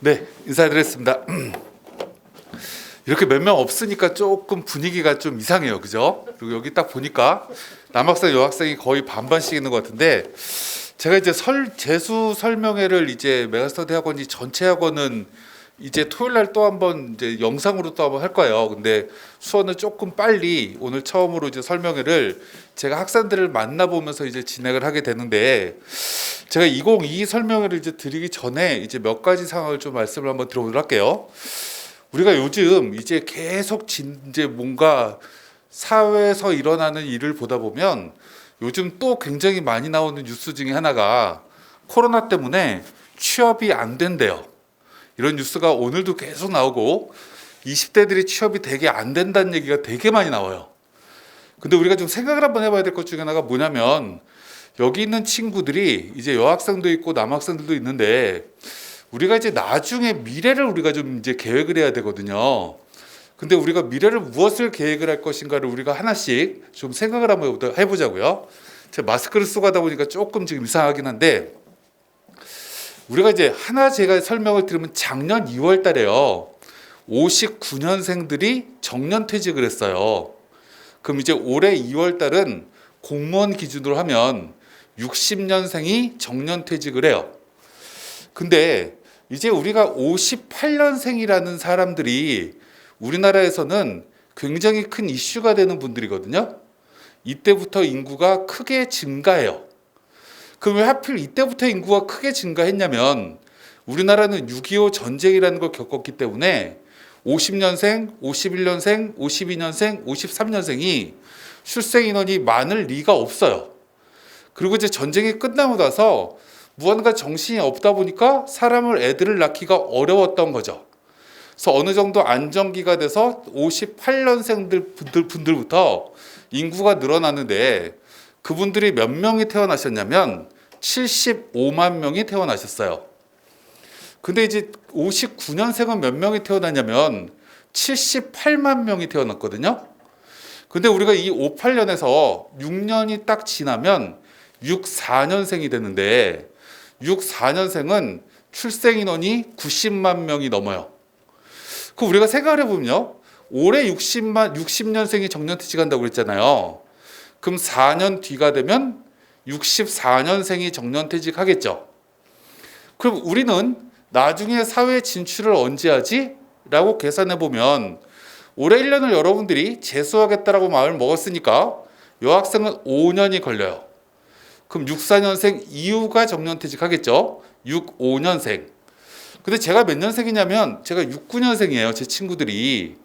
네, 인사드렸습니다. 이렇게 몇 명 없으니까 조금 분위기가 좀 이상해요, 그죠? 그리고 여기 딱 보니까 남학생, 여학생이 거의 반반씩 있는 것 같은데, 제가 이제 재수 설명회를 이제 메가스터디 학원이 전체 학원은 이제 토요일 날 또 한번 이제 영상으로 또 한번 할 거예요. 근데 수원은 조금 빨리 오늘 처음으로 이제 설명회를 제가 학생들을 만나보면서 이제 진행을 하게 되는데, 제가 2022 설명회를 이제 드리기 전에 이제 몇 가지 상황을 좀 말씀을 한번 들어보도록 할게요. 우리가 요즘 이제 계속 이제 뭔가 사회에서 일어나는 일을 보다 보면 요즘 또 굉장히 많이 나오는 뉴스 중에 하나가 코로나 때문에 취업이 안 된대요. 이런 뉴스가 오늘도 계속 나오고 20대들이 취업이 되게 안 된다는 얘기가 되게 많이 나와요. 근데 우리가 좀 생각을 한번 해봐야 될 것 중에 하나가 뭐냐면, 여기 있는 친구들이 이제 여학생도 있고 남학생들도 있는데, 우리가 이제 나중에 미래를 우리가 좀 이제 계획을 해야 되거든요. 근데 우리가 미래를 무엇을 계획을 할 것인가를 우리가 하나씩 좀 생각을 한번 해보자고요. 제가 마스크를 쓰고 하다 보니까 조금 지금 이상하긴 한데, 우리가 이제 하나 제가 설명을 드리면 작년 2월 달에요. 59년생들이 정년퇴직을 했어요. 그럼 이제 올해 2월 달은 공무원 기준으로 하면 60년생이 정년퇴직을 해요. 근데 이제 우리가 58년생이라는 사람들이 우리나라에서는 굉장히 큰 이슈가 되는 분들이거든요. 이때부터 인구가 크게 증가해요. 그럼 왜 하필 이때부터 인구가 크게 증가했냐면, 우리나라는 6.25 전쟁이라는 걸 겪었기 때문에 50년생, 51년생, 52년생, 53년생이 출생 인원이 많을 리가 없어요. 그리고 이제 전쟁이 끝나고 나서 무언가 정신이 없다 보니까 애들을 낳기가 어려웠던 거죠. 그래서 어느 정도 안정기가 돼서 58년생들 분들부터 인구가 늘어나는데, 그분들이 몇 명이 태어나셨냐면 75만 명이 태어나셨어요. 근데 이제 59년생은 몇 명이 태어나냐면 78만 명이 태어났거든요. 근데 우리가 이 58년에서 6년이 딱 지나면 64년생이 되는데, 64년생은 출생 인원이 90만 명이 넘어요. 그 우리가 생각을 해보면요, 올해 60년생이 정년퇴직한다고 그랬잖아요. 그럼 4년 뒤가 되면 64년생이 정년퇴직하겠죠. 그럼 우리는 나중에 사회 진출을 언제 하지? 라고 계산해 보면, 올해 1년을 여러분들이 재수하겠다라고 마음을 먹었으니까 여학생은 5년이 걸려요. 그럼 64년생 이후가 정년퇴직하겠죠. 65년생. 근데 제가 몇 년생이냐면 제가 69년생이에요. 제 친구들이.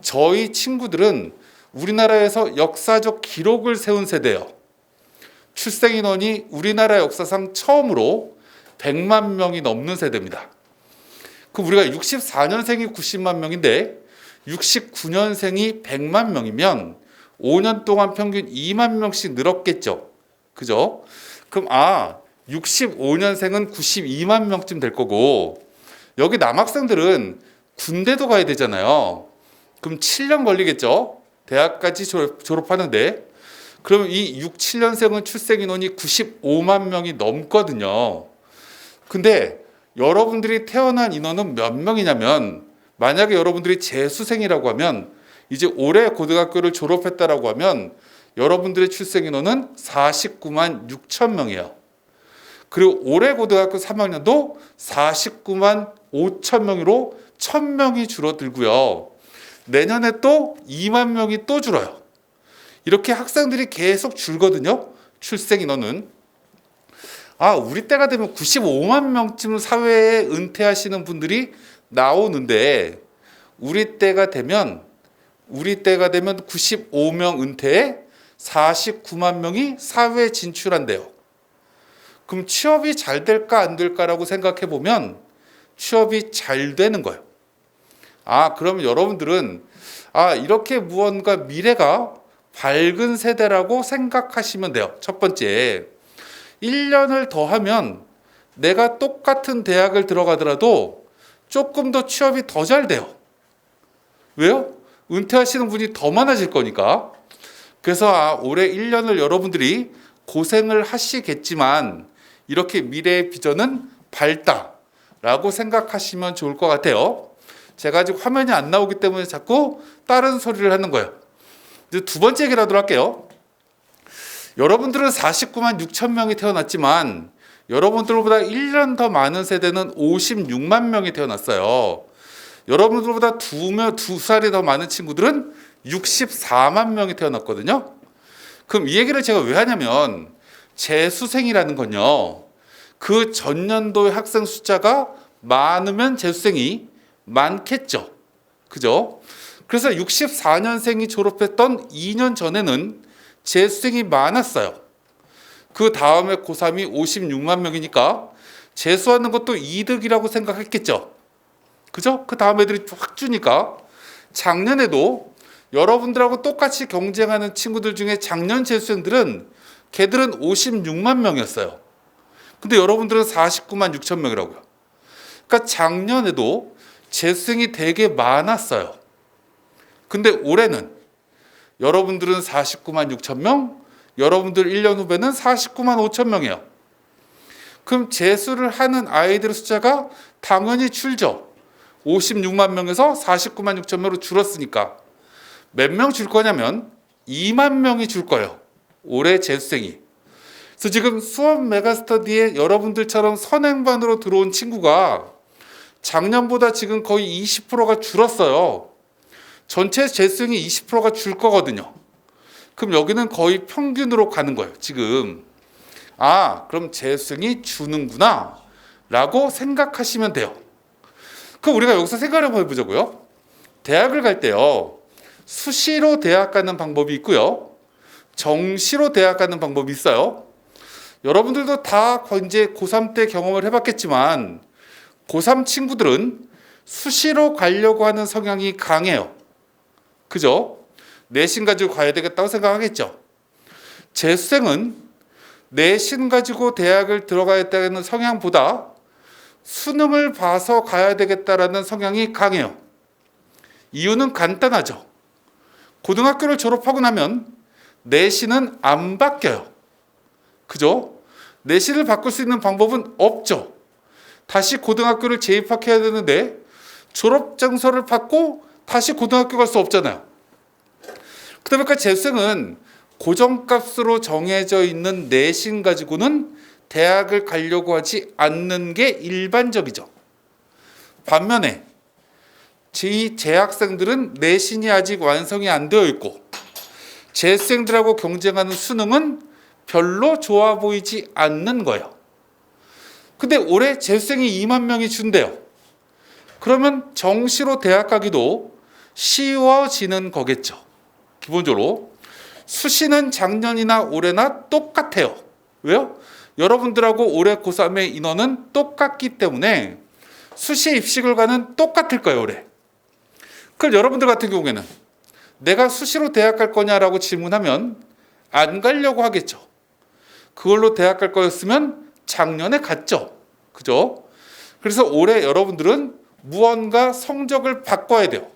저희 친구들은 우리나라에서 역사적 기록을 세운 세대예요. 출생 인원이 우리나라 역사상 처음으로 100만 명이 넘는 세대입니다. 그럼 우리가 64년생이 90만 명인데 69년생이 100만 명이면 5년 동안 평균 2만 명씩 늘었겠죠. 그죠? 그럼 65년생은 92만 명쯤 될 거고, 여기 남학생들은 군대도 가야 되잖아요. 그럼 7년 걸리겠죠. 대학까지 졸업하는데. 그럼 이 67년생은 출생 인원이 95만 명이 넘거든요. 근데 여러분들이 태어난 인원은 몇 명이냐면, 만약에 여러분들이 재수생이라고 하면, 이제 올해 고등학교를 졸업했다라고 하면 여러분들의 출생 인원은 49만 6천 명이에요. 그리고 올해 고등학교 3학년도 49만 5천 명으로 1,000명이 줄어들고요. 내년에 또 2만 명이 또 줄어요. 이렇게 학생들이 계속 줄거든요. 출생 인원은. 우리 때가 되면 95만 명쯤 사회에 은퇴하시는 분들이 나오는데, 우리 때가 되면 95명 은퇴에 49만 명이 사회에 진출한대요. 그럼 취업이 잘 될까 안 될까라고 생각해 보면 취업이 잘 되는 거예요. 그러면 여러분들은 이렇게 무언가 미래가 밝은 세대라고 생각하시면 돼요. 첫 번째, 1년을 더 하면 내가 똑같은 대학을 들어가더라도 조금 더 취업이 더 잘 돼요. 왜요? 은퇴하시는 분이 더 많아질 거니까. 그래서 올해 1년을 여러분들이 고생을 하시겠지만 이렇게 미래의 비전은 밝다. 라고 생각하시면 좋을 것 같아요. 제가 아직 화면이 안 나오기 때문에 자꾸 다른 소리를 하는 거예요. 이제 두 번째 얘기를 하도록 할게요. 여러분들은 49만 6천 명이 태어났지만 여러분들보다 1년 더 많은 세대는 56만 명이 태어났어요. 여러분들보다 두 살이 더 많은 친구들은 64만 명이 태어났거든요. 그럼 이 얘기를 제가 왜 하냐면 재수생이라는 건요, 그 전년도의 학생 숫자가 많으면 재수생이 많겠죠. 그죠? 그래서 64년생이 졸업했던 2년 전에는 재수생이 많았어요. 그 다음에 고3이 56만 명이니까 재수하는 것도 이득이라고 생각했겠죠. 그죠? 그 다음 애들이 확 주니까. 작년에도 여러분들하고 똑같이 경쟁하는 친구들 중에 작년 재수생들은 걔들은 56만 명이었어요. 근데 여러분들은 49만 6천 명이라고요. 그러니까 작년에도 재수생이 되게 많았어요. 근데 올해는 여러분들은 49만 6천 명, 여러분들 1년 후배는 49만 5천 명이에요. 그럼 재수를 하는 아이들의 숫자가 당연히 줄죠. 56만 명에서 49만 6천 명으로 줄었으니까. 몇 명 줄 거냐면 2만 명이 줄 거예요. 올해 재수생이. 그래서 지금 수업 메가스터디에 여러분들처럼 선행반으로 들어온 친구가 작년보다 지금 거의 20%가 줄었어요. 전체 재수생이 20%가 줄 거거든요. 그럼 여기는 거의 평균으로 가는 거예요, 지금. 아, 그럼 재수생이 주는구나 라고 생각하시면 돼요. 그럼 우리가 여기서 생각을 한번 해보자고요. 대학을 갈 때요, 수시로 대학 가는 방법이 있고요, 정시로 대학 가는 방법이 있어요. 여러분들도 다 이제 고3 때 경험을 해봤겠지만 고3 친구들은 수시로 가려고 하는 성향이 강해요. 그죠? 내신 가지고 가야 되겠다고 생각하겠죠. 재수생은 내신 가지고 대학을 들어가야겠다는 성향보다 수능을 봐서 가야 되겠다라는 성향이 강해요. 이유는 간단하죠. 고등학교를 졸업하고 나면 내신은 안 바뀌어요. 그죠? 내신을 바꿀 수 있는 방법은 없죠. 다시 고등학교를 재입학해야 되는데 졸업증서를 받고 다시 고등학교 갈 수 없잖아요. 그러니까 재수생은 고정값으로 정해져 있는 내신 가지고는 대학을 가려고 하지 않는 게 일반적이죠. 반면에 재학생들은 내신이 아직 완성이 안 되어 있고 재수생들하고 경쟁하는 수능은 별로 좋아 보이지 않는 거예요. 근데 올해 재수생이 2만 명이 준대요. 그러면 정시로 대학 가기도 쉬워지는 거겠죠. 기본적으로 수시는 작년이나 올해나 똑같아요. 왜요? 여러분들하고 올해 고3의 인원은 똑같기 때문에 수시 입식을 가는 똑같을 거예요, 올해. 그럼 여러분들 같은 경우에는 내가 수시로 대학 갈 거냐라고 질문하면 안 가려고 하겠죠. 그걸로 대학 갈 거였으면 작년에 갔죠. 그죠? 그래서 올해 여러분들은 무언가 성적을 바꿔야 돼요.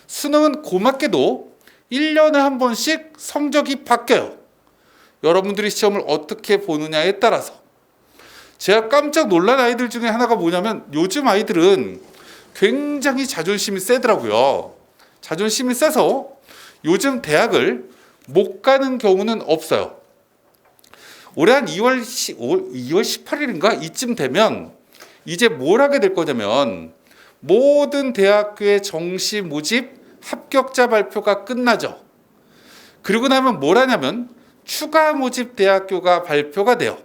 수능은 고맙게도 1년에 한 번씩 성적이 바뀌어요. 여러분들이 시험을 어떻게 보느냐에 따라서. 제가 깜짝 놀란 아이들 중에 하나가 뭐냐면 요즘 아이들은 굉장히 자존심이 세더라고요. 자존심이 세서 요즘 대학을 못 가는 경우는 없어요. 올해 한 2월 18일인가 이쯤 되면 이제 뭘 하게 될 거냐면 모든 대학교의 정시 모집 합격자 발표가 끝나죠. 그리고 나면 뭘 하냐면 추가 모집 대학교가 발표가 돼요.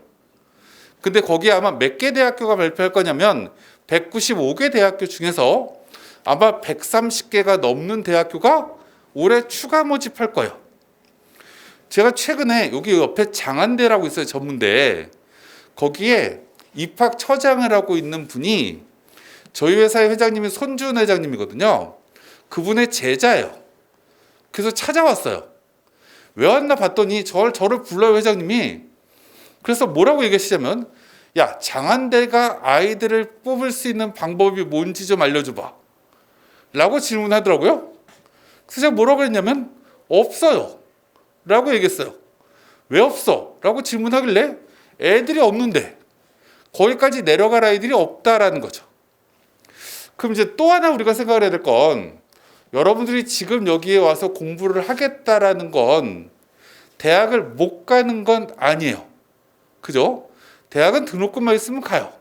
근데 거기에 아마 몇 개 대학교가 발표할 거냐면 195개 대학교 중에서 아마 130개가 넘는 대학교가 올해 추가 모집할 거예요. 제가 최근에 여기 옆에 장안대라고 있어요, 전문대. 거기에 입학처장을 하고 있는 분이 저희 회사의 회장님이 손준 회장님이거든요. 그분의 제자예요. 그래서 찾아왔어요. 왜 왔나 봤더니 저를 불러요, 회장님이. 그래서 뭐라고 얘기하시냐면, 야, 장안대가 아이들을 뽑을 수 있는 방법이 뭔지 좀 알려줘봐 라고 질문하더라고요. 그래서 제가 뭐라고 했냐면 없어요 라고 얘기했어요. 왜 없어? 라고 질문하길래 애들이 없는데. 거기까지 내려갈 아이들이 없다라는 거죠. 그럼 이제 또 하나 우리가 생각을 해야 될 건, 여러분들이 지금 여기에 와서 공부를 하겠다라는 건 대학을 못 가는 건 아니에요. 그죠? 대학은 등록금만 있으면 가요.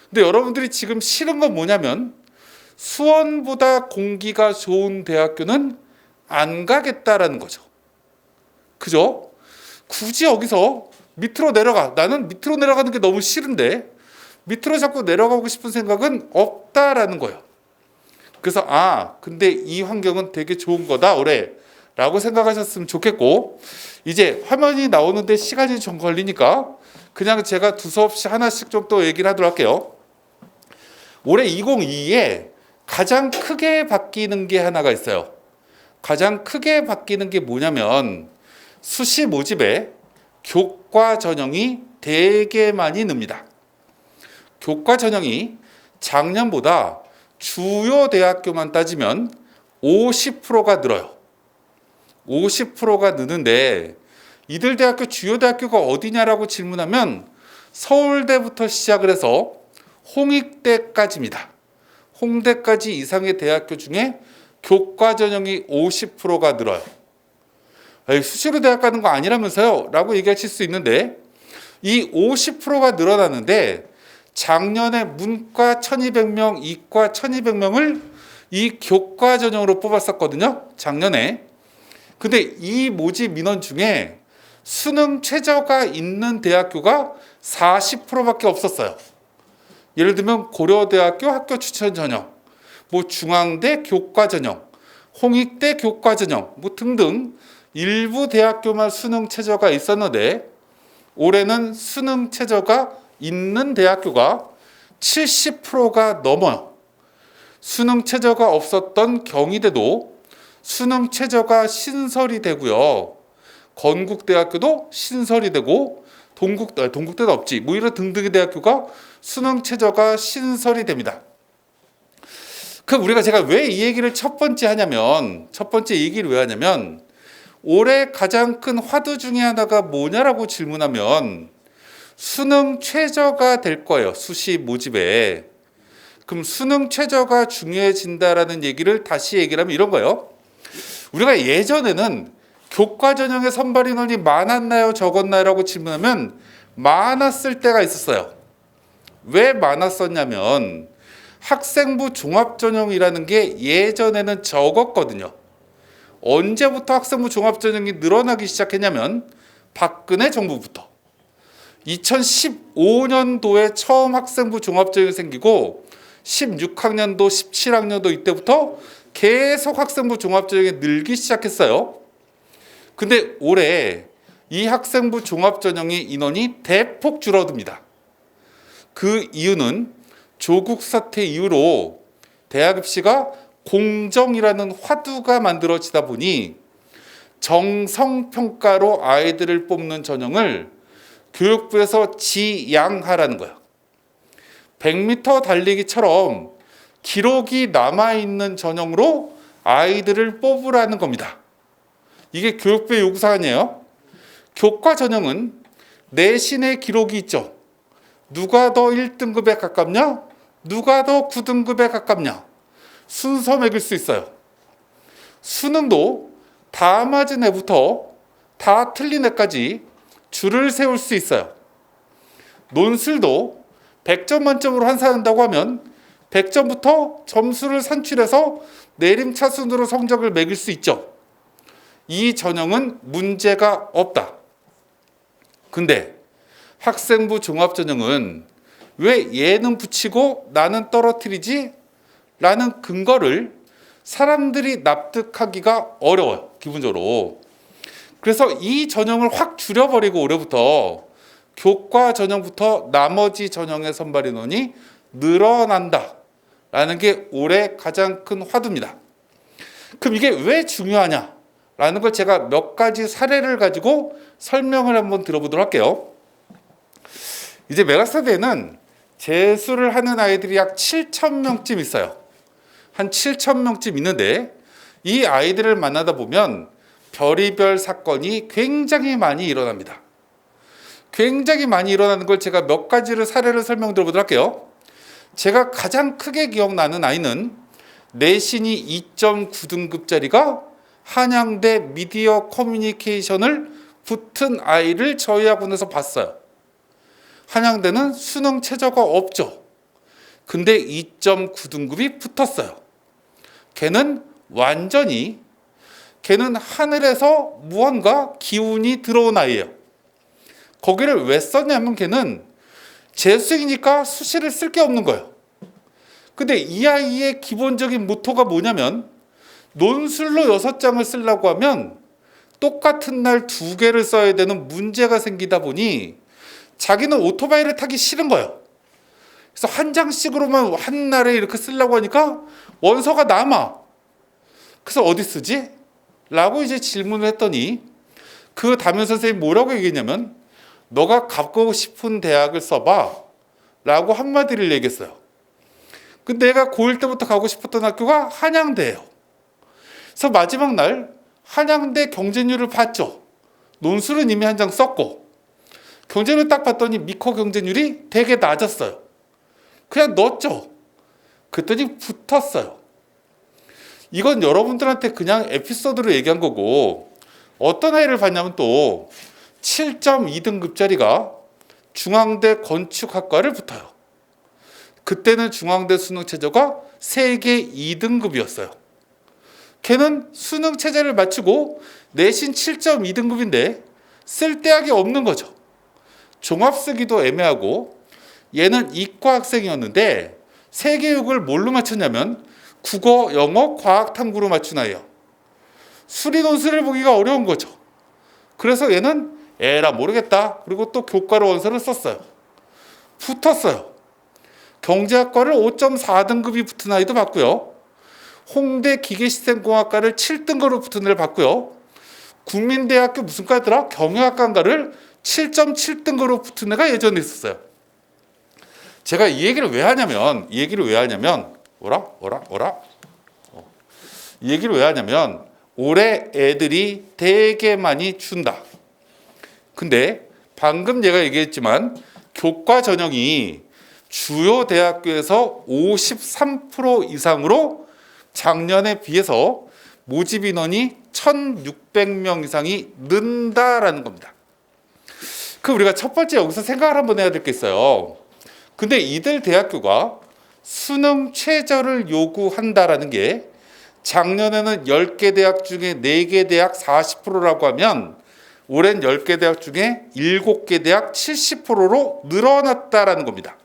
근데 여러분들이 지금 싫은 건 뭐냐면, 수원보다 공기가 좋은 대학교는 안 가겠다라는 거죠. 그죠? 굳이 여기서 밑으로 내려가. 나는 밑으로 내려가는 게 너무 싫은데 밑으로 자꾸 내려가고 싶은 생각은 없다라는 거예요. 그래서 근데 이 환경은 되게 좋은 거다 올해 라고 생각하셨으면 좋겠고, 이제 화면이 나오는데 시간이 좀 걸리니까 그냥 제가 두서없이 하나씩 좀 또 얘기를 하도록 할게요. 올해 2022에 가장 크게 바뀌는 게 하나가 있어요. 가장 크게 바뀌는 게 뭐냐면, 수시 모집에 교과 전형이 되게 많이 늡니다. 교과 전형이 작년보다 주요 대학교만 따지면 50%가 늘어요. 50%가 느는데, 이들 대학교 주요 대학교가 어디냐라고 질문하면 서울대부터 시작을 해서 홍익대까지입니다. 홍대까지 이상의 대학교 중에 교과 전형이 50%가 늘어요. 수시로 대학 가는 거 아니라면서요? 라고 얘기하실 수 있는데, 이 50%가 늘어나는데 작년에 문과 1200명, 이과 1200명을 이 교과 전형으로 뽑았었거든요. 작년에. 근데 이 모집 민원 중에 수능 최저가 있는 대학교가 40%밖에 없었어요. 예를 들면 고려대학교 학교 추천 전형, 중앙대 교과 전형, 홍익대 교과 전형 등등 일부 대학교만 수능 최저가 있었는데, 올해는 수능 최저가 있는 대학교가 70%가 넘어요. 수능 최저가 없었던 경희대도 수능 최저가 신설이 되고요. 건국대학교도 신설이 되고, 동국대도 없지. 이런 등등의 대학교가 수능 최저가 신설이 됩니다. 그럼 제가 왜 이 얘기를 첫 번째 얘기를 왜 하냐면, 올해 가장 큰 화두 중에 하나가 뭐냐라고 질문하면 수능 최저가 될 거예요. 수시 모집에. 그럼 수능 최저가 중요해진다라는 얘기를 다시 얘기를 하면 이런 거예요. 우리가 예전에는 교과 전형의 선발 인원이 많았나요, 적었나요? 라고 질문하면 많았을 때가 있었어요. 왜 많았었냐면, 학생부 종합전형이라는 게 예전에는 적었거든요. 언제부터 학생부 종합전형이 늘어나기 시작했냐면 박근혜 정부부터. 2015년도에 처음 학생부 종합전형이 생기고 16학년도, 17학년도 이때부터 계속 학생부 종합전형이 늘기 시작했어요. 근데 올해 이 학생부 종합전형의 인원이 대폭 줄어듭니다. 그 이유는 조국 사태 이후로 대학 입시가 공정이라는 화두가 만들어지다 보니 정성평가로 아이들을 뽑는 전형을 교육부에서 지양하라는 거예요. 100m 달리기처럼 기록이 남아있는 전형으로 아이들을 뽑으라는 겁니다. 이게 교육부의 요구사항이에요. 교과 전형은 내신의 기록이 있죠. 누가 더 1등급에 가깝냐? 누가 더 9등급에 가깝냐? 순서 매길 수 있어요. 수능도 다 맞은 애부터 다 틀린 애까지 줄을 세울 수 있어요. 논술도 100점 만점으로 환산한다고 하면 100점부터 점수를 산출해서 내림차순으로 성적을 매길 수 있죠. 이 전형은 문제가 없다. 근데 학생부 종합전형은 왜 얘는 붙이고 나는 떨어뜨리지? 라는 근거를 사람들이 납득하기가 어려워요. 기본적으로. 그래서 이 전형을 확 줄여버리고 올해부터 교과 전형부터 나머지 전형의 선발 인원이 늘어난다. 라는 게 올해 가장 큰 화두입니다. 그럼 이게 왜 중요하냐? 라는 걸 제가 몇 가지 사례를 가지고 설명을 한번 들어보도록 할게요. 이제 메가스터디에는 재수를 하는 아이들이 약 7,000명쯤 있어요. 한 7,000명쯤 있는데, 이 아이들을 만나다 보면 별의별 사건이 굉장히 많이 일어납니다. 굉장히 많이 일어나는 걸 제가 몇 가지를 사례를 설명드려 보도록 할게요. 제가 가장 크게 기억나는 아이는 내신이 2.9등급짜리가 한양대 미디어 커뮤니케이션을 붙은 아이를 저희 학원에서 봤어요. 한양대는 수능 최저가 없죠. 근데 2.9등급이 붙었어요. 걔는 하늘에서 무언가 기운이 들어온 아이예요. 거기를 왜 썼냐면 걔는 재수생이니까 수시를 쓸 게 없는 거예요. 근데 이 아이의 기본적인 모토가 뭐냐면 논술로 6장을 쓰려고 하면 똑같은 날 2개를 써야 되는 문제가 생기다 보니 자기는 오토바이를 타기 싫은 거예요. 그래서 한 장씩으로만 한 날에 이렇게 쓰려고 하니까 원서가 남아. 그래서 어디 쓰지? 라고 이제 질문을 했더니 그 담임 선생님이 뭐라고 얘기했냐면 너가 가고 싶은 대학을 써봐 라고 한마디를 얘기했어요. 근데 내가 고1 때부터 가고 싶었던 학교가 한양대예요. 그래서 마지막 날 한양대 경쟁률을 봤죠. 논술은 이미 한 장 썼고 경쟁률 딱 봤더니 미커 경쟁률이 되게 낮았어요. 그냥 넣었죠. 그랬더니 붙었어요. 이건 여러분들한테 그냥 에피소드로 얘기한 거고 어떤 아이를 봤냐면 또 7.2등급짜리가 중앙대 건축학과를 붙어요. 그때는 중앙대 수능 최저가 세계 2등급이었어요. 걔는 수능 체제를 마치고 내신 7.2등급인데 쓸 대학이 없는 거죠. 종합 쓰기도 애매하고 얘는 이과 학생이었는데 세계육을 뭘로 맞췄냐면 국어, 영어, 과학, 탐구로 맞춘 아이예요. 수리 논술을 보기가 어려운 거죠. 그래서 얘는 에라 모르겠다. 그리고 또 교과로 원서를 썼어요. 붙었어요. 경제학과를 5.4등급이 붙은 아이도 봤고요. 홍대 기계시스템공학과를 7등급으로 붙은 애를 봤고요. 국민대학교 무슨 과더라? 경영학과를 7.7등급으로 붙은 애가 예전에 있었어요. 제가 이 얘기를 왜 하냐면 이 얘기를 왜 하냐면 올해 애들이 되게 많이 준다. 근데 방금 제가 얘기했지만 교과 전형이 주요 대학교에서 53% 이상으로 작년에 비해서 모집 인원이 1,600명 이상이 는다라는 겁니다. 그럼 우리가 첫 번째 여기서 생각을 한번 해야 될 게 있어요. 근데 이들 대학교가 수능 최저를 요구한다라는 게 작년에는 10개 대학 중에 4개 대학 40%라고 하면 올해는 10개 대학 중에 7개 대학 70%로 늘어났다라는 겁니다.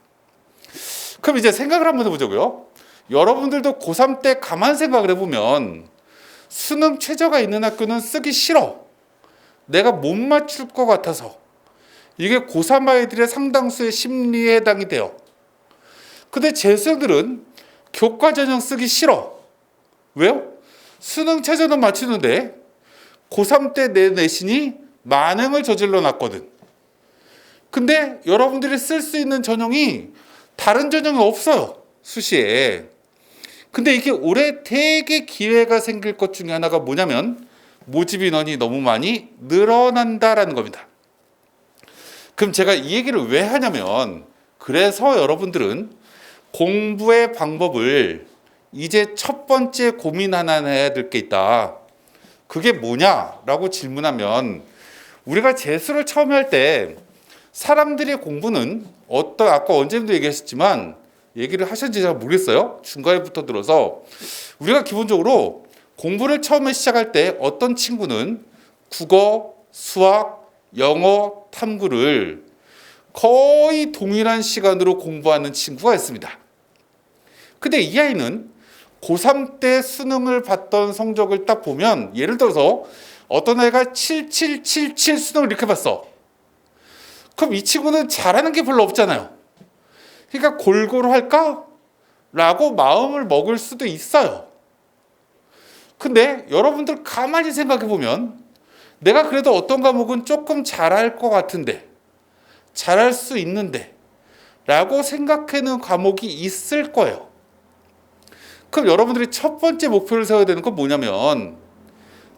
그럼 이제 생각을 한번 해보자고요. 여러분들도 고3 때 가만 생각을 해보면 수능 최저가 있는 학교는 쓰기 싫어. 내가 못 맞출 것 같아서. 이게 고3 아이들의 상당수의 심리에 해당이 돼요. 근데 재수생들은 교과 전형 쓰기 싫어. 왜요? 수능 최저는 맞추는데 고3 때 내 내신이 만행을 저질러 놨거든. 근데 여러분들이 쓸 수 있는 전형이 다른 전형이 없어요. 수시에. 근데 이게 올해 되게 기회가 생길 것 중에 하나가 뭐냐면 모집 인원이 너무 많이 늘어난다라는 겁니다. 그럼 제가 이 얘기를 왜 하냐면 그래서 여러분들은 공부의 방법을 이제 첫 번째 고민 하나 해야 될 게 있다. 그게 뭐냐라고 질문하면 우리가 재수를 처음 할 때 사람들의 공부는 아까 원장님도 얘기하셨지만 얘기를 하셨는지 잘 모르겠어요. 중간에부터 들어서 우리가 기본적으로 공부를 처음에 시작할 때 어떤 친구는 국어, 수학, 영어, 탐구를 거의 동일한 시간으로 공부하는 친구가 있습니다. 근데 이 아이는 고3 때 수능을 봤던 성적을 딱 보면 예를 들어서 어떤 아이가 7777 수능을 이렇게 봤어. 그럼 이 친구는 잘하는 게 별로 없잖아요. 그러니까 골고루 할까? 라고 마음을 먹을 수도 있어요. 근데 여러분들 가만히 생각해 보면 내가 그래도 어떤 과목은 조금 잘할 것 같은데 잘할 수 있는데 라고 생각하는 과목이 있을 거예요. 그럼 여러분들이 첫 번째 목표를 세워야 되는 건 뭐냐면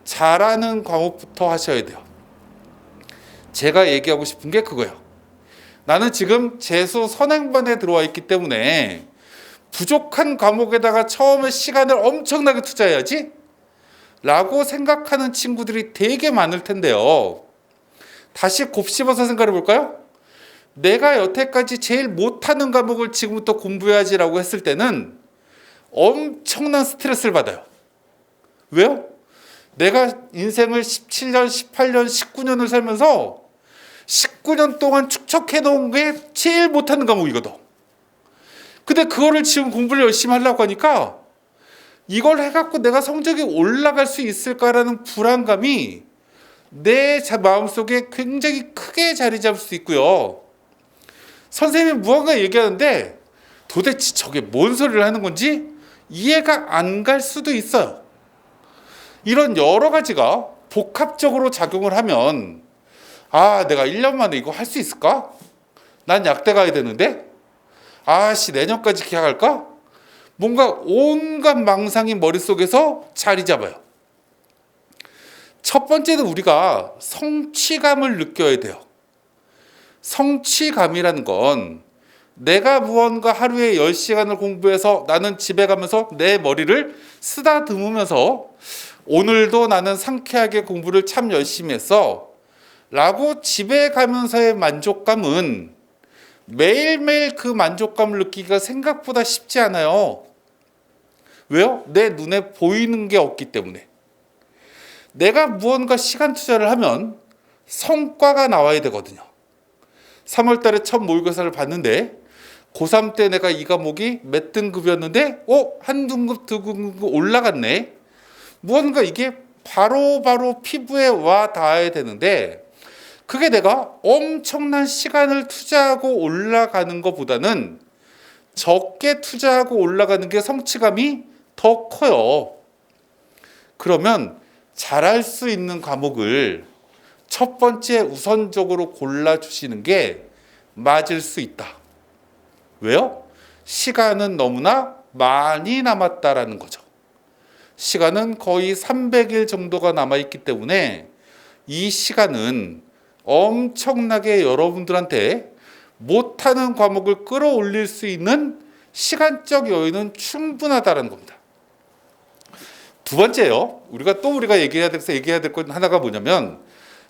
잘하는 과목부터 하셔야 돼요. 제가 얘기하고 싶은 게 그거예요. 나는 지금 재수 선행반에 들어와 있기 때문에 부족한 과목에다가 처음에 시간을 엄청나게 투자해야지 라고 생각하는 친구들이 되게 많을 텐데요. 다시 곱씹어서 생각해 볼까요? 내가 여태까지 제일 못하는 과목을 지금부터 공부해야지라고 했을 때는 엄청난 스트레스를 받아요. 왜요? 내가 인생을 17년, 18년, 19년을 살면서 19년 동안 축적해 놓은 게 제일 못하는 과목이거든. 근데 그거를 지금 공부를 열심히 하려고 하니까 이걸 해갖고 내가 성적이 올라갈 수 있을까라는 불안감이 내 마음속에 굉장히 크게 자리 잡을 수 있고요. 선생님이 무언가 얘기하는데 도대체 저게 뭔 소리를 하는 건지 이해가 안 갈 수도 있어요. 이런 여러 가지가 복합적으로 작용을 하면 내가 1년 만에 이거 할 수 있을까? 난 약대 가야 되는데? 내년까지 계약할까? 뭔가 온갖 망상이 머릿속에서 자리 잡아요. 첫 번째는 우리가 성취감을 느껴야 돼요. 성취감이라는 건 내가 무언가 하루에 10시간을 공부해서 나는 집에 가면서 내 머리를 쓰다듬으면서 오늘도 나는 상쾌하게 공부를 참 열심히 했어 라고 집에 가면서의 만족감은 매일매일 그 만족감을 느끼기가 생각보다 쉽지 않아요. 왜요? 내 눈에 보이는 게 없기 때문에. 내가 무언가 시간 투자를 하면 성과가 나와야 되거든요. 3월 달에 첫 모의고사를 봤는데 고3 때 내가 이 과목이 몇 등급이었는데 한 등급 두 등급 올라갔네. 무언가 이게 바로 피부에 와 닿아야 되는데 그게 내가 엄청난 시간을 투자하고 올라가는 것보다는 적게 투자하고 올라가는 게 성취감이 더 커요. 그러면 잘할 수 있는 과목을 첫 번째 우선적으로 골라주시는 게 맞을 수 있다. 왜요? 시간은 너무나 많이 남았다라는 거죠. 시간은 거의 300일 정도가 남아있기 때문에 이 시간은 엄청나게 여러분들한테 못하는 과목을 끌어올릴 수 있는 시간적 여유는 충분하다는 겁니다. 두 번째요. 우리가 얘기해야 될 건 하나가 뭐냐면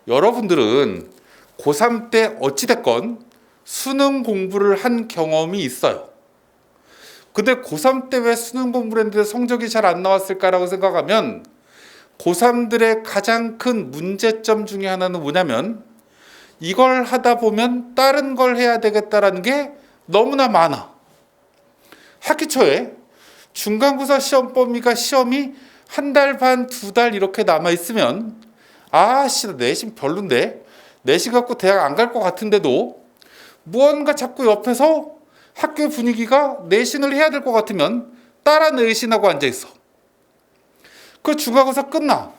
여러분들은 고3 때 어찌됐건 수능 공부를 한 경험이 있어요. 근데 고3 때 왜 수능 공부를 했는데 성적이 잘 안 나왔을까라고 생각하면 고3들의 가장 큰 문제점 중에 하나는 뭐냐면 이걸 하다 보면 다른 걸 해야 되겠다라는 게 너무나 많아. 학기 초에 중간고사 시험 범위가 시험이 한 달 반, 2달 이렇게 남아있으면 내신 별론데 내신 갖고 대학 안 갈 것 같은데도 무언가 자꾸 옆에서 학교 분위기가 내신을 해야 될 것 같으면 따라 내신하고 앉아있어. 그 중간고사 끝나.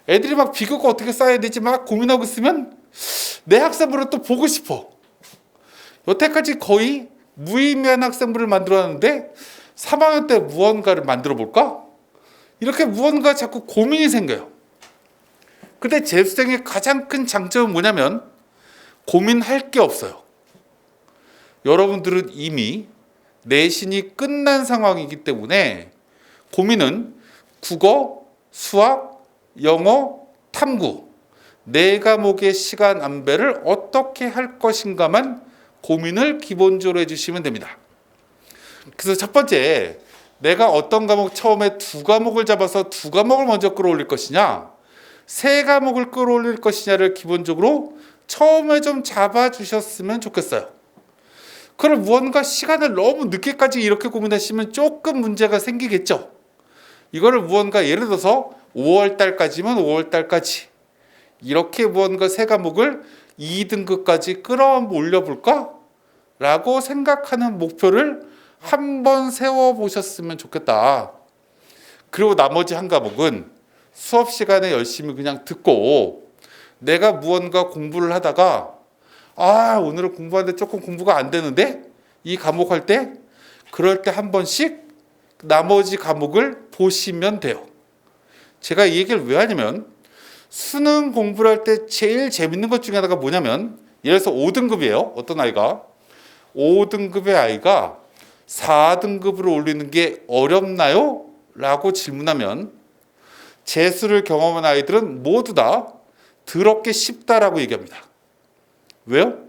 애들이 막 비교과 어떻게 쌓아야 되지 막 고민하고 있으면 내 학생부를 또 보고 싶어. 여태까지 거의 무의미한 학생부를 만들어놨는데 3학년 때 무언가를 만들어 볼까? 이렇게 무언가 자꾸 고민이 생겨요. 근데 재수생의 가장 큰 장점은 뭐냐면 고민할 게 없어요. 여러분들은 이미 내신이 끝난 상황이기 때문에 고민은 국어, 수학, 영어, 탐구 4과목의 시간 안배를 어떻게 할 것인가만 고민을 기본적으로 해주시면 됩니다. 그래서 첫 번째, 내가 어떤 과목 처음에 2과목을 잡아서 2과목을 먼저 끌어올릴 것이냐 3과목을 끌어올릴 것이냐를 기본적으로 처음에 좀 잡아주셨으면 좋겠어요. 그럼 무언가 시간을 너무 늦게까지 이렇게 고민하시면 조금 문제가 생기겠죠. 이거를 무언가 예를 들어서 5월 달까지면 5월 달까지 이렇게 무언가 3과목을 2등급까지 끌어올려 볼까? 라고 생각하는 목표를 한번 세워보셨으면 좋겠다. 그리고 나머지 한 과목은 수업 시간에 열심히 그냥 듣고 내가 무언가 공부를 하다가 오늘은 공부하는데 조금 공부가 안 되는데 이 과목 할 때 그럴 때 한 번씩 나머지 과목을 보시면 돼요. 제가 이 얘기를 왜 하냐면 수능 공부를 할 때 제일 재밌는 것 중에 하나가 뭐냐면 예를 들어서 5등급이에요. 어떤 아이가 5등급의 아이가 4등급으로 올리는 게 어렵나요? 라고 질문하면 재수를 경험한 아이들은 모두 다 더럽게 쉽다라고 얘기합니다. 왜요?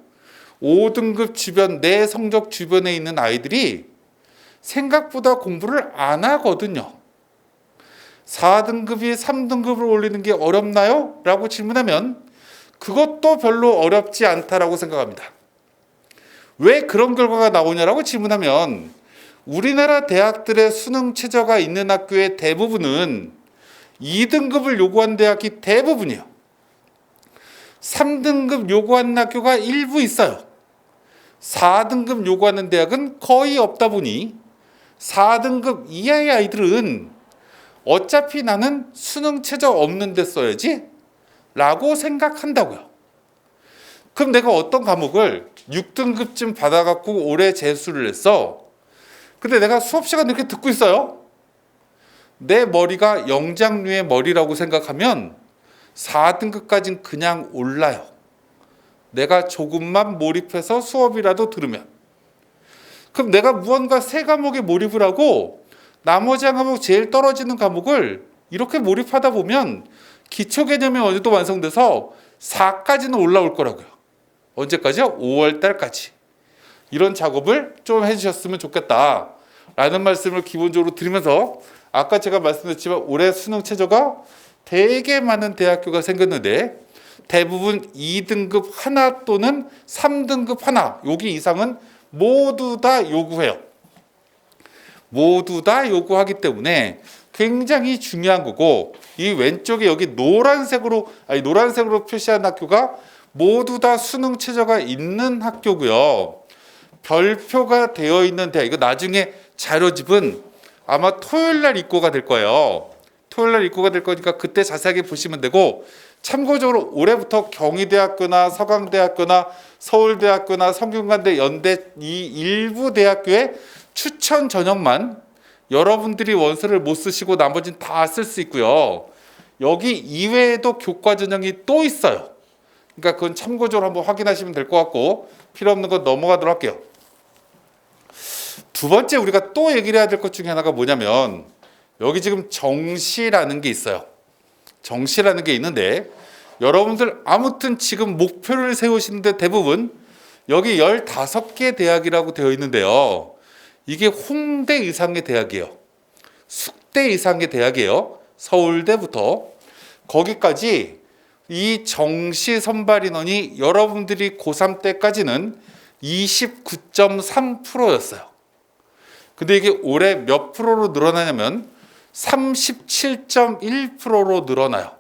5등급 주변, 내 성적 주변에 있는 아이들이 생각보다 공부를 안 하거든요. 4등급이 3등급을 올리는 게 어렵나요? 라고 질문하면 그것도 별로 어렵지 않다라고 생각합니다. 왜 그런 결과가 나오냐라고 질문하면 우리나라 대학들의 수능 최저가 있는 학교의 대부분은 2등급을 요구한 대학이 대부분이에요. 3등급 요구하는 학교가 일부 있어요. 4등급 요구하는 대학은 거의 없다 보니 4등급 이하의 아이들은 어차피 나는 수능 최저 없는 데 써야지 라고 생각한다고요. 그럼 내가 어떤 과목을 6등급쯤 받아갖고 올해 재수를 했어. 근데 내가 수업 시간 이렇게 듣고 있어요. 내 머리가 영장류의 머리라고 생각하면 4등급까지는 그냥 올라요. 내가 조금만 몰입해서 수업이라도 들으면. 그럼 내가 무언가 세 과목에 몰입을 하고 나머지 한 과목 제일 떨어지는 과목을 이렇게 몰입하다 보면 기초 개념이 어느 정도 완성돼서 4까지는 올라올 거라고요. 언제까지요? 5월 달까지. 이런 작업을 좀 해주셨으면 좋겠다 라는 말씀을 기본적으로 드리면서 아까 제가 말씀드렸지만 올해 수능 최저가 되게 많은 대학교가 생겼는데 대부분 2등급 하나 또는 3등급 하나 여기 이상은 모두 다 요구해요. 모두 다 요구하기 때문에 굉장히 중요한 거고 이 왼쪽에 여기 노란색으로 표시한 학교가 모두 다 수능 최저가 있는 학교고요. 별표가 되어 있는 대학, 이거 나중에 자료집은 아마 토요일 날 입고가 될 거예요. 토요일 날 입고가 될 거니까 그때 자세하게 보시면 되고 참고적으로 올해부터 경희대학교나 서강대학교나 서울대학교나 성균관대, 연대 이 일부 대학교의 추천 전형만 여러분들이 원서를 못 쓰시고 나머지는 다 쓸 수 있고요. 여기 이외에도 교과 전형이 또 있어요. 그러니까 그건 참고적으로 한번 확인하시면 될 것 같고 필요 없는 건 넘어가도록 할게요. 두 번째 우리가 또 얘기를 해야 될 것 중에 하나가 뭐냐면 여기 지금 정시라는 게 있어요. 정시라는 게 있는데 여러분들 아무튼 지금 목표를 세우시는데 대부분 여기 15개 대학이라고 되어 있는데요. 이게 홍대 이상의 대학이에요. 숙대 이상의 대학이에요. 서울대부터 거기까지 이 정시 선발 인원이 여러분들이 고3 때까지는 29.3%였어요. 근데 이게 올해 몇 프로로 늘어나냐면 37.1%로 늘어나요.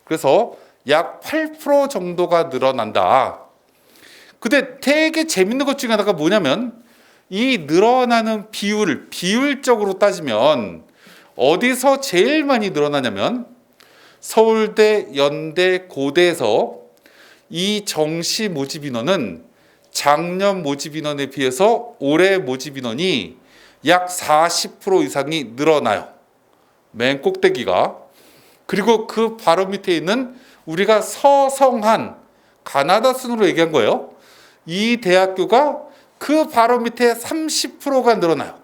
그래서 약 8% 정도가 늘어난다. 근데 되게 재밌는 것 중에 하나가 뭐냐면 이 늘어나는 비율적으로 따지면 어디서 제일 많이 늘어나냐면 서울대, 연대, 고대에서 이 정시 모집 인원은 작년 모집 인원에 비해서 올해 모집 인원이 약 40% 이상이 늘어나요. 맨 꼭대기가. 그리고 그 바로 밑에 있는 우리가 서성한 가나다 순으로 얘기한 거예요. 이 대학교가 그 바로 밑에 30%가 늘어나요.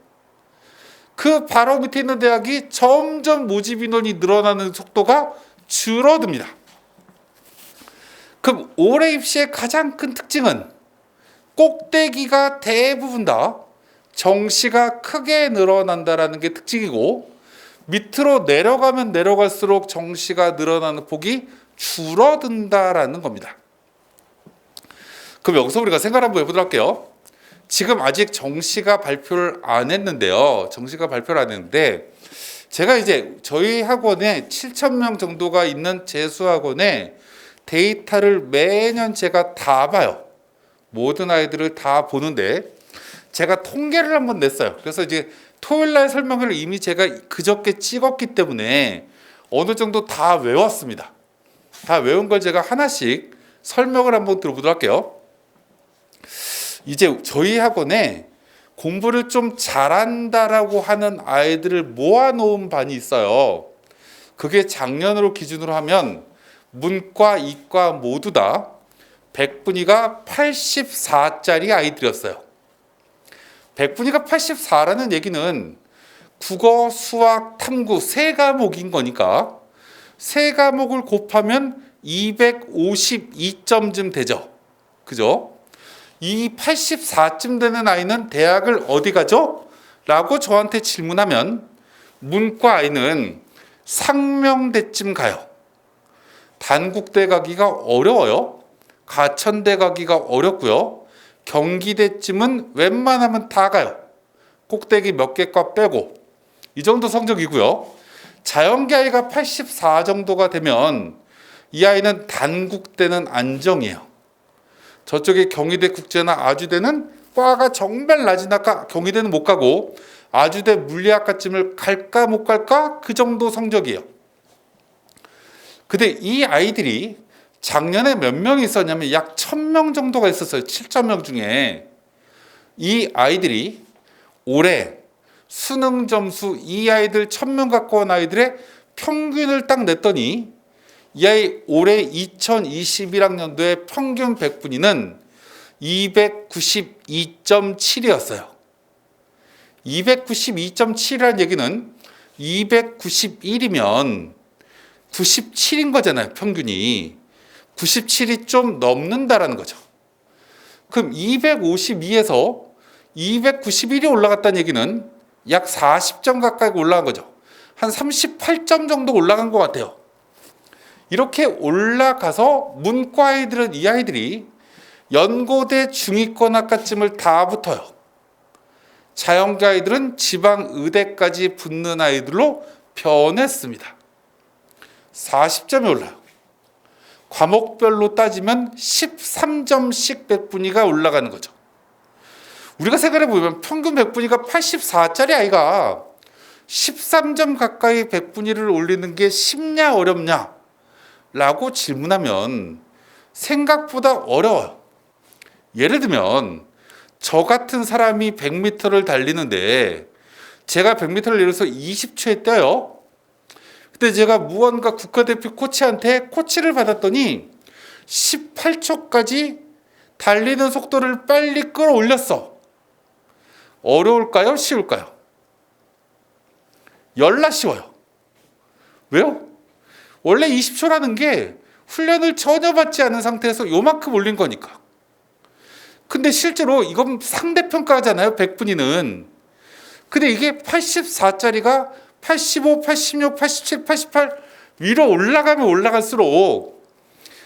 그 바로 밑에 있는 대학이 점점 모집 인원이 늘어나는 속도가 줄어듭니다. 그럼 올해 입시의 가장 큰 특징은 꼭대기가 대부분 다 정시가 크게 늘어난다라는 게 특징이고 밑으로 내려가면 내려갈수록 정시가 늘어나는 폭이 줄어든다라는 겁니다. 그럼 여기서 우리가 생각 한번 해보도록 할게요. 지금 아직 정시가 발표를 안 했는데요. 정시가 발표를 안 했는데 제가 이제 저희 학원에 7,000명 정도가 있는 재수학원에 데이터를 매년 제가 다 봐요. 모든 아이들을 다 보는데 제가 통계를 한번 냈어요. 그래서 이제 토요일 날 설명을 이미 제가 그저께 찍었기 때문에 어느 정도 다 외웠습니다. 다 외운 걸 제가 하나씩 설명을 한번 들어보도록 할게요. 이제 저희 학원에 공부를 좀 잘한다라고 하는 아이들을 모아놓은 반이 있어요. 그게 작년으로 기준으로 하면 문과, 이과 모두 다 백분위가 84짜리 아이들이었어요. 백분위가 84라는 얘기는 국어, 수학, 탐구 세 과목인 거니까 세 과목을 곱하면 252점쯤 되죠. 그죠? 이 84쯤 되는 아이는 대학을 어디 가죠? 라고 저한테 질문하면 문과 아이는 상명대쯤 가요. 단국대 가기가 어려워요. 가천대 가기가 어렵고요. 경기대쯤은 웬만하면 다 가요. 꼭대기 몇 개과 빼고. 이 정도 성적이고요. 자연계 아이가 84 정도가 되면 이 아이는 단국대는 안정이에요. 저쪽에 경희대 국제나 아주대는 과가 정말 낮으니까 경희대는 못 가고 아주대 물리학과쯤을 갈까 못 갈까 그 정도 성적이에요. 근데 이 아이들이 작년에 몇 명이 있었냐면 약 1000명 정도가 있었어요. 7000명 중에. 이 아이들이 올해 수능 점수 이 아이들 1000명 갖고 온 아이들의 평균을 딱 냈더니 이 아이 올해 2021학년도의 평균 백분위는 292.7이었어요. 292.7이라는 얘기는 291이면 97인 거잖아요. 평균이. 97이 좀 넘는다라는 거죠. 그럼 252에서 291이 올라갔다는 얘기는 약 40점 가까이 올라간 거죠. 한 38점 정도 올라간 것 같아요. 이렇게 올라가서 문과 아이들은 이 아이들이 연고대 중위권학과쯤을 다 붙어요. 자연계 아이들은 지방의대까지 붙는 아이들로 변했습니다. 40점이 올라요. 과목별로 따지면 13점씩 백분위가 올라가는 거죠. 우리가 생각해 보면 평균 백분위가 84짜리 아이가 13점 가까이 백분위를 올리는 게 쉽냐 어렵냐 라고 질문하면 생각보다 어려워요. 예를 들면 저 같은 사람이 100m를 달리는데 제가 100m를 예를 들어서 20초에 뛰어요. 근데 제가 무언가 국가대표 코치한테 코치를 받았더니 18초까지 달리는 속도를 빨리 끌어올렸어. 어려울까요? 쉬울까요? 열나 쉬워요. 왜요? 원래 20초라는 게 훈련을 전혀 받지 않은 상태에서 요만큼 올린 거니까. 근데 실제로 이건 상대평가잖아요. 백분위는. 근데 이게 84짜리가 85, 86, 87, 88 위로 올라가면 올라갈수록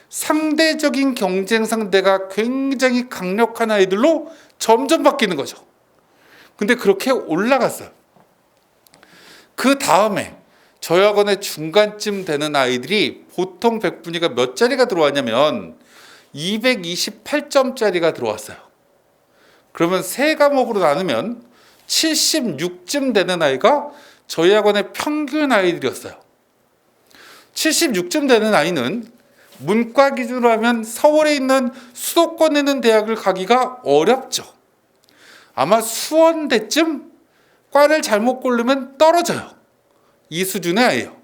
상대적인 경쟁 상대가 굉장히 강력한 아이들로 점점 바뀌는 거죠. 근데 그렇게 올라갔어요. 그 다음에 저희 학원의 중간쯤 되는 아이들이 보통 백분위가 몇 짜리가 들어왔냐면 228점짜리가 들어왔어요. 그러면 세 과목으로 나누면 76쯤 되는 아이가 저희 학원의 평균 아이들이었어요. 76쯤 되는 아이는 문과 기준으로 하면 서울에 있는 수도권에 있는 대학을 가기가 어렵죠. 아마 수원대쯤 과를 잘못 고르면 떨어져요. 이 수준의 아이예요.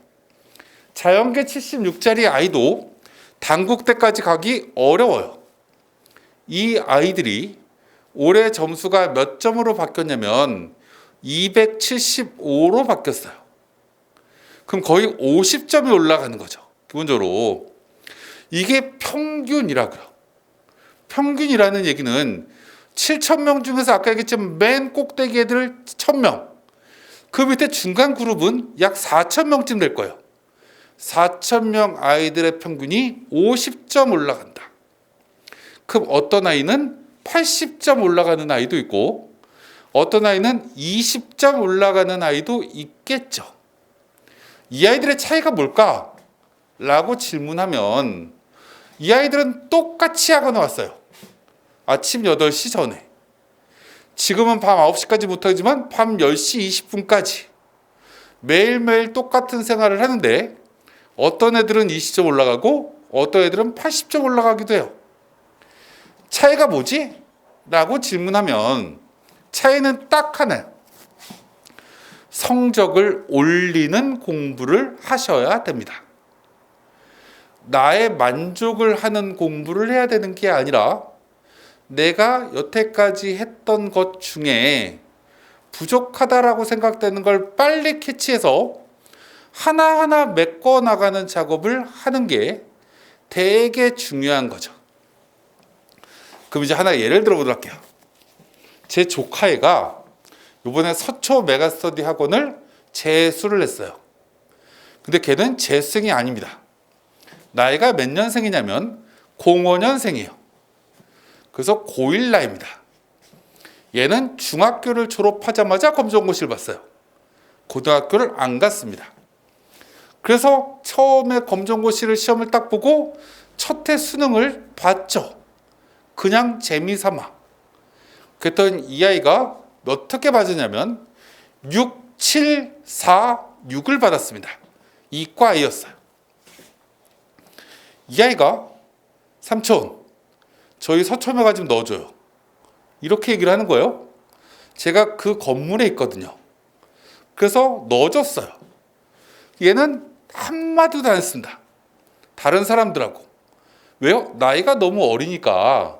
자연계 76짜리 아이도 단국대까지 가기 어려워요. 이 아이들이 올해 점수가 몇 점으로 바뀌었냐면 275로 바뀌었어요. 그럼 거의 50점이 올라가는 거죠. 기본적으로. 이게 평균이라고요. 평균이라는 얘기는 7,000명 중에서 아까 얘기했지만 맨 꼭대기 애들 1,000명. 그 밑에 중간 그룹은 약 4,000명쯤 될 거예요. 4,000명 아이들의 평균이 50점 올라간다. 그럼 어떤 아이는 80점 올라가는 아이도 있고 어떤 아이는 20점 올라가는 아이도 있겠죠. 이 아이들의 차이가 뭘까? 라고 질문하면 이 아이들은 똑같이 학원에 왔어요. 아침 8시 전에. 지금은 밤 9시까지 못하지만 밤 10시 20분까지 매일매일 똑같은 생활을 하는데 어떤 애들은 20점 올라가고 어떤 애들은 80점 올라가기도 해요. 차이가 뭐지? 라고 질문하면 차이는 딱 하나예요. 성적을 올리는 공부를 하셔야 됩니다. 나의 만족을 하는 공부를 해야 되는 게 아니라 내가 여태까지 했던 것 중에 부족하다라고 생각되는 걸 빨리 캐치해서 하나하나 메꿔 나가는 작업을 하는 게 되게 중요한 거죠. 그럼 이제 하나 예를 들어 보도록 할게요. 제 조카애가 이번에 서초 메가스터디 학원을 재수를 했어요. 근데 걔는 재수생이 아닙니다. 나이가 몇 년생이냐면 05년생이에요. 그래서 고1 나이입니다. 얘는 중학교를 졸업하자마자 검정고시를 봤어요. 고등학교를 안 갔습니다. 그래서 처음에 검정고시를 시험을 딱 보고 첫 해 수능을 봤죠. 그냥 재미삼아. 그랬더니 이 아이가 어떻게 받았냐면 6, 7, 4, 6을 받았습니다. 이과였어요. 이 아이가 삼촌, 저희 서초메가 좀 넣어줘요. 이렇게 얘기를 하는 거예요. 제가 그 건물에 있거든요. 그래서 넣어줬어요. 얘는 한마디도 안 했습니다. 다른 사람들하고. 왜요? 나이가 너무 어리니까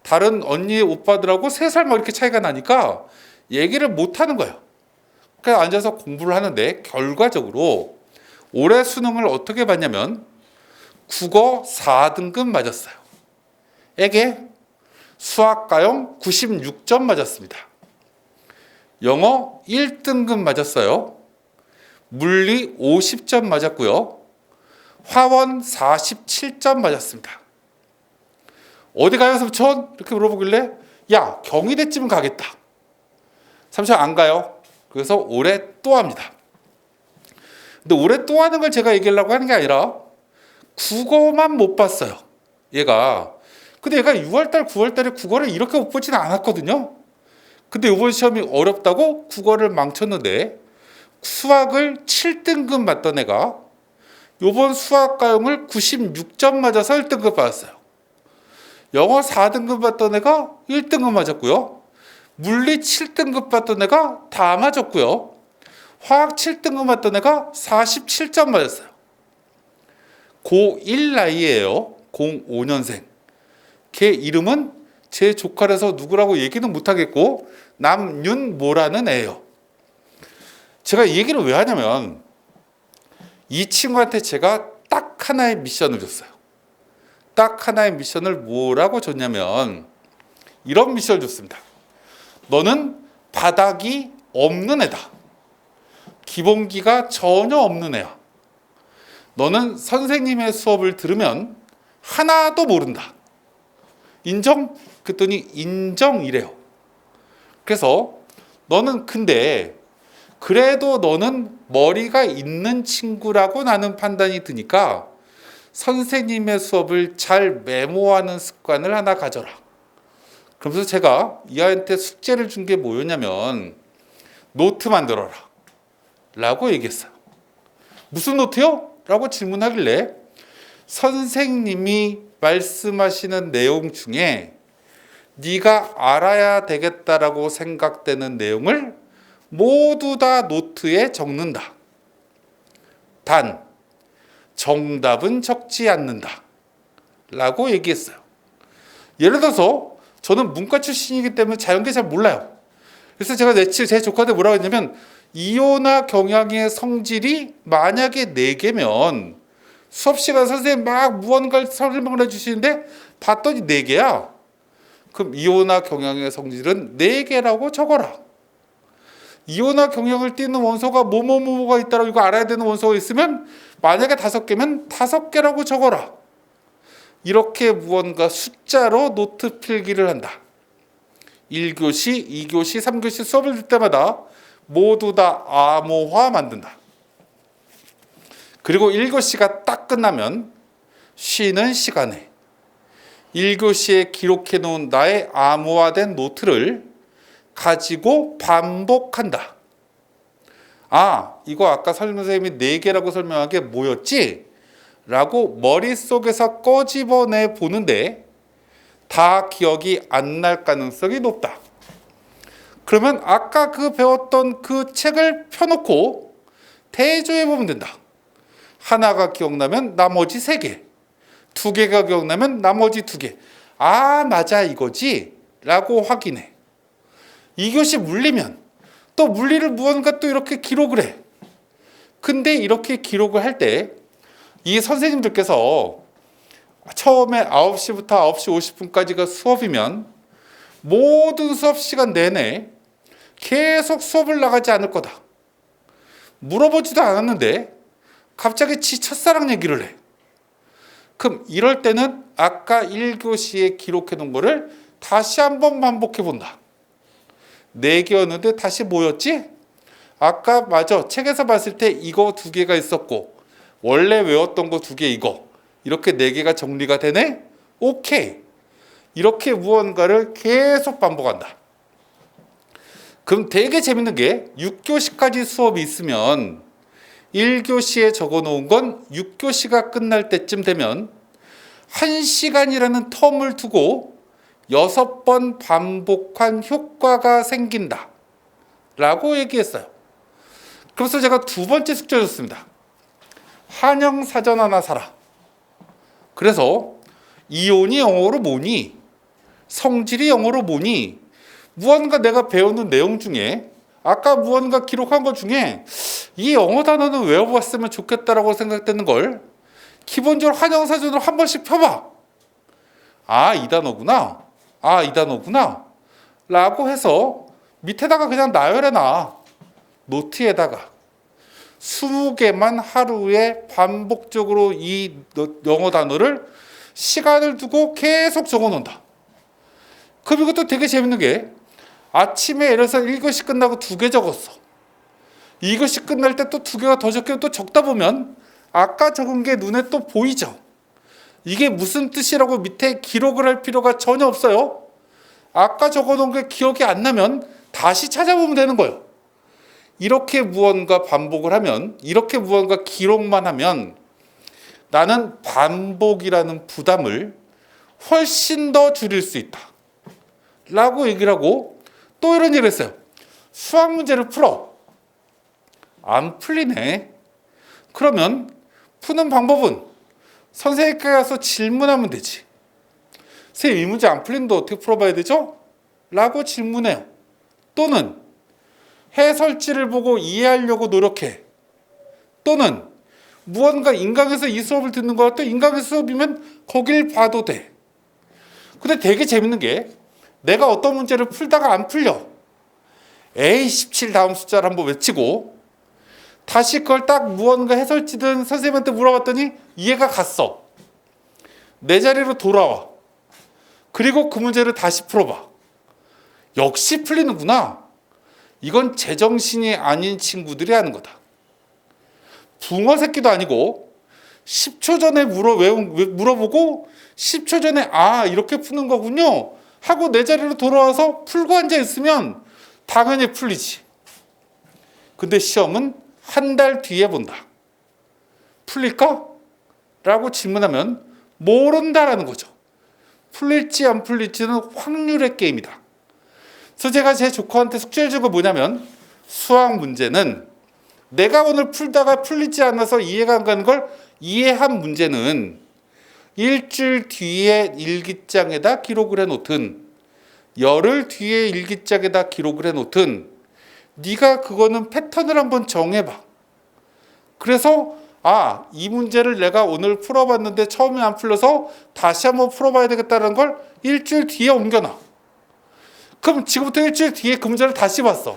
다른 언니 오빠들하고 3살 막 이렇게 차이가 나니까 얘기를 못 하는 거예요. 그래서 앉아서 공부를 하는데 결과적으로 올해 수능을 어떻게 봤냐면 국어 4등급 맞았어요. 에게 수학가용 96점 맞았습니다. 영어 1등급 맞았어요. 물리 50점 맞았고요. 화원 47점 맞았습니다. 어디 가요 삼촌? 이렇게 물어보길래 야 경희대쯤 가겠다. 삼촌 안 가요. 그래서 올해 또 합니다. 근데 올해 또 하는 걸 제가 얘기하려고 하는 게 아니라 국어만 못 봤어요. 얘가. 근데 얘가 6월달 9월달에 국어를 이렇게 못 보지는 않았거든요. 근데 이번 시험이 어렵다고 국어를 망쳤는데 수학을 7등급 맞던 애가 이번 수학가용을 96점 맞아서 1등급 받았어요. 영어 4등급 받던 애가 1등급 맞았고요. 물리 7등급 받던 애가 다 맞았고요. 화학 7등급 받던 애가 47점 맞았어요. 고1 나이에요. 05년생. 걔 이름은 제 조카라서 누구라고 얘기는 못하겠고 남윤모라는 애예요. 제가 이 얘기를 왜 하냐면 이 친구한테 제가 딱 하나의 미션을 줬어요. 딱 하나의 미션을 뭐라고 줬냐면 이런 미션을 줬습니다. 너는 바닥이 없는 애다. 기본기가 전혀 없는 애야. 너는 선생님의 수업을 들으면 하나도 모른다. 인정? 그랬더니 인정이래요. 그래서 너는 근데 그래도 너는 머리가 있는 친구라고 나는 판단이 드니까 선생님의 수업을 잘 메모하는 습관을 하나 가져라. 그러면서 제가 이 아이한테 숙제를 준 게 뭐였냐면 노트 만들어라 라고 얘기했어요. 무슨 노트요? 라고 질문하길래 선생님이 말씀하시는 내용 중에 네가 알아야 되겠다라고 생각되는 내용을 모두 다 노트에 적는다. 단 정답은 적지 않는다 라고 얘기했어요. 예를 들어서 저는 문과 출신이기 때문에 자연계 잘 몰라요. 그래서 제가 제 조카한테 뭐라고 했냐면 이온화 경향의 성질이 만약에 4개면 수업 시간 선생님 막 무언가를 설명을 해주시는데 봤더니 4개야. 그럼 이온화 경향의 성질은 4개라고 적어라. 이온화 경향을 띠는 원소가 뭐뭐뭐가 있다라고 이거 알아야 되는 원소가 있으면 만약에 5개면 5개라고 적어라. 이렇게 무언가 숫자로 노트 필기를 한다. 1교시, 2교시, 3교시 수업을 들 때마다 모두 다 암호화 만든다. 그리고 1교시가 딱 끝나면 쉬는 시간에 1교시에 기록해 놓은 나의 암호화된 노트를 가지고 반복한다. 아, 이거 아까 선생님이 4개라고 설명한 게 뭐였지? 라고 머릿속에서 꺼집어내 보는데 다 기억이 안 날 가능성이 높다. 그러면 아까 그 배웠던 그 책을 펴놓고 대조해 보면 된다. 하나가 기억나면 나머지 3개, 두 개가 기억나면 나머지 두 개. 아, 맞아 이거지? 라고 확인해. 2교시 물리면 또 물리를 무언가 또 이렇게 기록을 해. 근데 이렇게 기록을 할 때 이 선생님들께서 처음에 9시부터 9시 50분까지가 수업이면 모든 수업 시간 내내 계속 수업을 나가지 않을 거다. 물어보지도 않았는데 갑자기 지 첫사랑 얘기를 해. 그럼 이럴 때는 아까 1교시에 기록해 놓은 거를 다시 한번 반복해 본다. 4개였는데 다시 뭐였지? 아까 맞아. 책에서 봤을 때 이거 2개가 있었고 원래 외웠던 거 2개 이거. 이렇게 4개가 정리가 되네? 오케이. 이렇게 무언가를 계속 반복한다. 그럼 되게 재밌는 게 6교시까지 수업이 있으면 1교시에 적어놓은 건 6교시가 끝날 때쯤 되면 1시간이라는 텀을 두고 6번 반복한 효과가 생긴다 라고 얘기했어요. 그래서 제가 두 번째 숙제 줬습니다. 한영사전 하나 사라. 그래서 이온이 영어로 뭐니? 성질이 영어로 뭐니? 무언가 내가 배우는 내용 중에 아까 무언가 기록한 것 중에 이 영어 단어는 외워봤으면 좋겠다라고 생각되는 걸 기본적으로 한영사전으로 한 번씩 펴봐. 아, 이 단어구나. 아, 이 단어구나. 라고 해서 밑에다가 그냥 나열해놔. 노트에다가 20개만 하루에 반복적으로 이 영어 단어를 시간을 두고 계속 적어놓는다. 그럼 이것도 되게 재밌는 게 아침에 예를 들어서 1교시 끝나고 2개 적었어. 2교시 끝날 때 또 2개가 더 적게 또 적다 보면 아까 적은 게 눈에 또 보이죠. 이게 무슨 뜻이라고 밑에 기록을 할 필요가 전혀 없어요. 아까 적어놓은 게 기억이 안 나면 다시 찾아보면 되는 거예요. 이렇게 무언가 반복을 하면, 이렇게 무언가 기록만 하면 나는 반복이라는 부담을 훨씬 더 줄일 수 있다 라고 얘기를 하고 또 이런 얘기를 했어요. 수학 문제를 풀어. 안 풀리네. 그러면 푸는 방법은 선생님께 가서 질문하면 되지. 선생님, 이 문제 안 풀리는데 어떻게 풀어봐야 되죠? 라고 질문해요. 또는 해설지를 보고 이해하려고 노력해. 또는 무언가 인강에서 이 수업을 듣는 거야. 또 인강의 수업이면 거길 봐도 돼. 근데 되게 재밌는 게 내가 어떤 문제를 풀다가 안 풀려. 에이, 17 다음 숫자를 한번 외치고 다시 그걸 딱 무언가 해설지든 선생님한테 물어봤더니 이해가 갔어. 내 자리로 돌아와. 그리고 그 문제를 다시 풀어봐. 역시 풀리는구나. 이건 제정신이 아닌 친구들이 하는 거다. 붕어 새끼도 아니고 10초 전에 물어보고 10초 전에 아, 이렇게 푸는 거군요 하고 내 자리로 돌아와서 풀고 앉아 있으면 당연히 풀리지. 근데 시험은 한 달 뒤에 본다. 풀릴까? 라고 질문하면 모른다라는 거죠. 풀릴지 안 풀릴지는 확률의 게임이다. 그래서 제가 제 조카한테 숙제를 준 거 뭐냐면 수학 문제는 내가 오늘 풀다가 풀리지 않아서 이해가 안 가는 걸 이해한 문제는 일주일 뒤에 일기장에다 기록을 해놓든 열흘 뒤에 일기장에다 기록을 해놓든 네가 그거는 패턴을 한번 정해봐. 그래서 아, 이 문제를 내가 오늘 풀어봤는데 처음에 안 풀려서 다시 한번 풀어봐야 되겠다는 걸 일주일 뒤에 옮겨놔. 그럼 지금부터 일주일 뒤에 그 문제를 다시 봤어.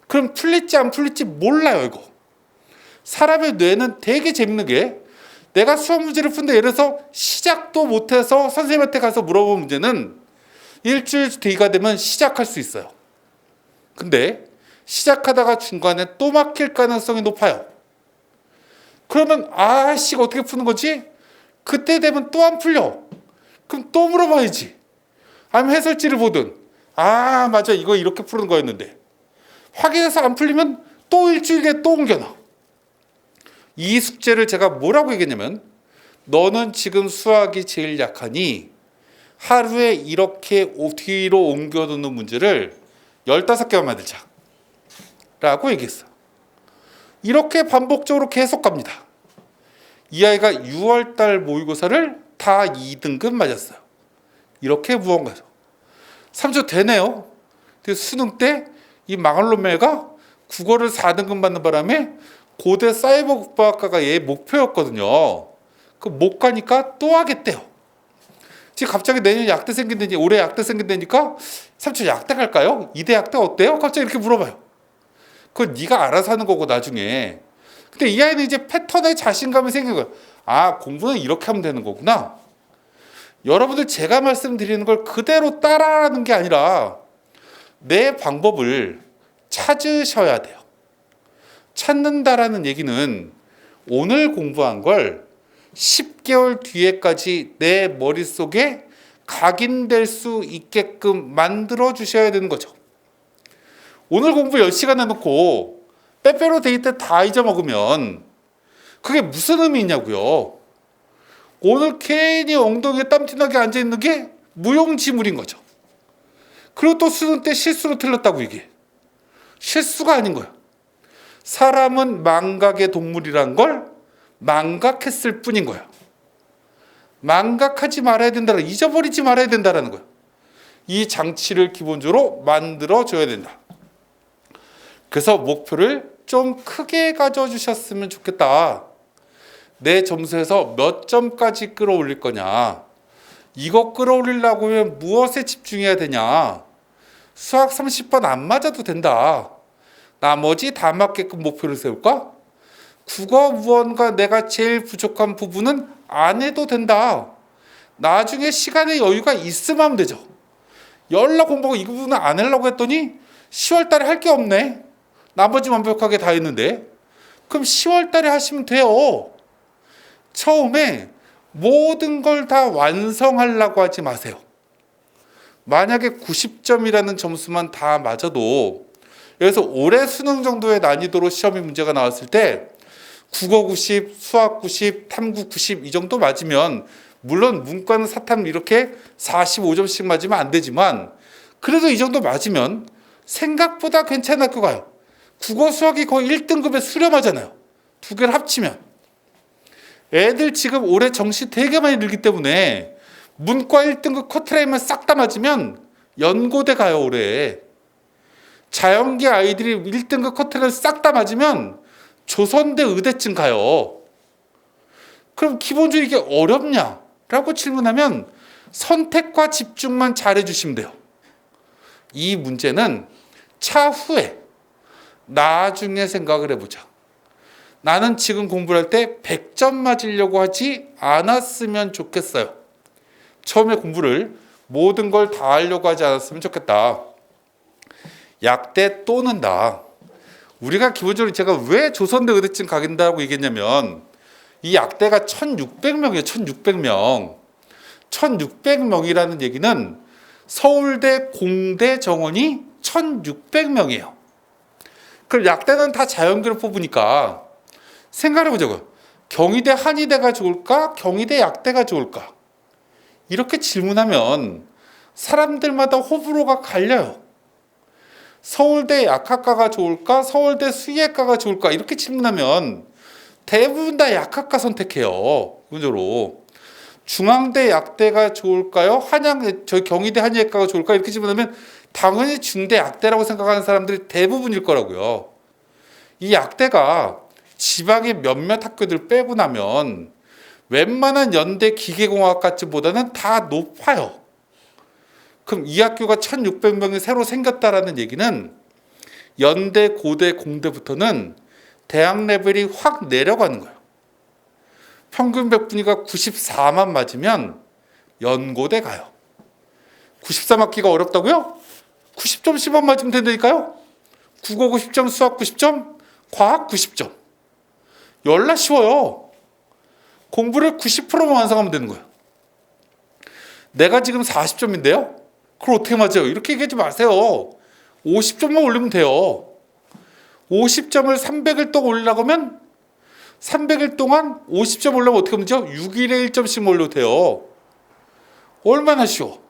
그럼 풀릴지 안 풀릴지 몰라요, 이거. 사람의 뇌는 되게 재밌는 게 내가 수학 문제를 푸는데 예를 들어서 시작도 못해서 선생님한테 가서 물어본 문제는 일주일 뒤가 되면 시작할 수 있어요. 근데 시작하다가 중간에 또 막힐 가능성이 높아요. 그러면 아씨 어떻게 푸는 거지? 그때 되면 또 안 풀려. 그럼 또 물어봐야지. 아니면 해설지를 보든 아 맞아 이거 이렇게 푸는 거였는데 확인해서 안 풀리면 또 일주일 뒤에 또 옮겨놔. 이 숙제를 제가 뭐라고 얘기했냐면 너는 지금 수학이 제일 약하니 하루에 이렇게 뒤로 옮겨놓는 문제를 15개만 만들자 라고 얘기했어. 이렇게 반복적으로 계속 갑니다. 이 아이가 6월달 모의고사를 다 2등급 맞았어요. 이렇게 무언가죠. 3주 되네요. 수능 때 이 망할 놈애가 국어를 4등급 받는 바람에 고대 사이버 국방학과가 얘 목표였거든요. 그 못 가니까 또 하겠대요. 지금 갑자기 내년 약대 생긴다니, 올해 약대 생긴다니까 삼촌 약대 갈까요? 이대 약대 어때요? 갑자기 이렇게 물어봐요. 그건 네가 알아서 하는 거고 나중에. 근데 이 아이는 이제 패턴에 자신감이 생긴 거예요. 아, 공부는 이렇게 하면 되는 거구나. 여러분들 제가 말씀드리는 걸 그대로 따라하는 게 아니라 내 방법을 찾으셔야 돼요. 찾는다라는 얘기는 오늘 공부한 걸 10개월 뒤에까지 내 머릿속에 각인될 수 있게끔 만들어 주셔야 되는 거죠. 오늘 공부 10시간 해놓고 빼빼로 데이 때 다 잊어먹으면 그게 무슨 의미 있냐고요. 오늘 괜히 엉덩이에 땀티나게 앉아있는 게 무용지물인 거죠. 그리고 또 수능 때 실수로 틀렸다고 이게. 실수가 아닌 거예요. 사람은 망각의 동물이란 걸 망각했을 뿐인 거예요. 망각하지 말아야 된다, 잊어버리지 말아야 된다는 거예요. 이 장치를 기본적으로 만들어줘야 된다. 그래서 목표를 좀 크게 가져주셨으면 좋겠다. 내 점수에서 몇 점까지 끌어올릴 거냐. 이거 끌어올리려고 하면 무엇에 집중해야 되냐. 수학 30번 안 맞아도 된다. 나머지 다 맞게끔 목표를 세울까? 국어 무언가 내가 제일 부족한 부분은 안 해도 된다. 나중에 시간의 여유가 있으면 하면 되죠. 열나 공부하고 이 부분은 안 하려고 했더니 10월 달에 할 게 없네. 나머지 완벽하게 다 했는데. 그럼 10월 달에 하시면 돼요. 처음에 모든 걸 다 완성하려고 하지 마세요. 만약에 90점이라는 점수만 다 맞아도, 그래서 올해 수능 정도의 난이도로 시험이 문제가 나왔을 때 국어 90, 수학 90, 탐구 90 이 정도 맞으면, 물론 문과는 사탐 이렇게 45점씩 맞으면 안 되지만 그래도 이 정도 맞으면 생각보다 괜찮은 학교 가요. 국어 수학이 거의 1등급에 수렴하잖아요. 두 개를 합치면. 애들 지금 올해 정시 되게 많이 늘기 때문에 문과 1등급 커트라인만 싹 다 맞으면 연고대 가요, 올해. 자연계 아이들이 1등급 커트라인 싹 다 맞으면 조선대 의대쯤 가요. 그럼 기본적으로 이게 어렵냐? 라고 질문하면 선택과 집중만 잘해주시면 돼요. 이 문제는 차후에 나중에 생각을 해보자. 나는 지금 공부를 할 때 100점 맞으려고 하지 않았으면 좋겠어요. 처음에 공부를 모든 걸 다 하려고 하지 않았으면 좋겠다. 약대 또 는다. 우리가 기본적으로 제가 왜 조선대 의대쯤 가긴다고 얘기했냐면 이 약대가 1600명이에요. 1600명. 1600명이라는 얘기는 서울대 공대 정원이 1600명이에요. 그럼 약대는 다 자연계로 뽑으니까 생각해보자고요. 경희대 한의대가 좋을까? 경희대 약대가 좋을까? 이렇게 질문하면 사람들마다 호불호가 갈려요. 서울대 약학과가 좋을까? 서울대 수의학과가 좋을까? 이렇게 질문하면 대부분 다 약학과 선택해요. 기본적으로. 중앙대 약대가 좋을까요? 저희 경희대 한의학과가 좋을까? 이렇게 질문하면 당연히 중대 약대라고 생각하는 사람들이 대부분일 거라고요. 이 약대가 지방의 몇몇 학교들 빼고 나면 웬만한 연대 기계공학과보다는 다 높아요. 그럼 이 학교가 1600명이 새로 생겼다라는 얘기는 연대, 고대, 공대부터는 대학 레벨이 확 내려가는 거예요. 평균 백분위가 94만 맞으면 연고대 가요. 93 맞기가 어렵다고요? 90점 10원 맞으면 된다니까요. 국어 90점, 수학 90점, 과학 90점. 열나 쉬워요. 공부를 90%만 완성하면 되는 거예요. 내가 지금 40점인데요. 그걸 어떻게 맞아요? 이렇게 얘기하지 마세요. 50점만 올리면 돼요. 50점을 300일 동안 올리려고 하면 300일 동안 50점 올리면 어떻게 하면 되죠? 6일에 1점씩 올려도 돼요. 얼마나 쉬워.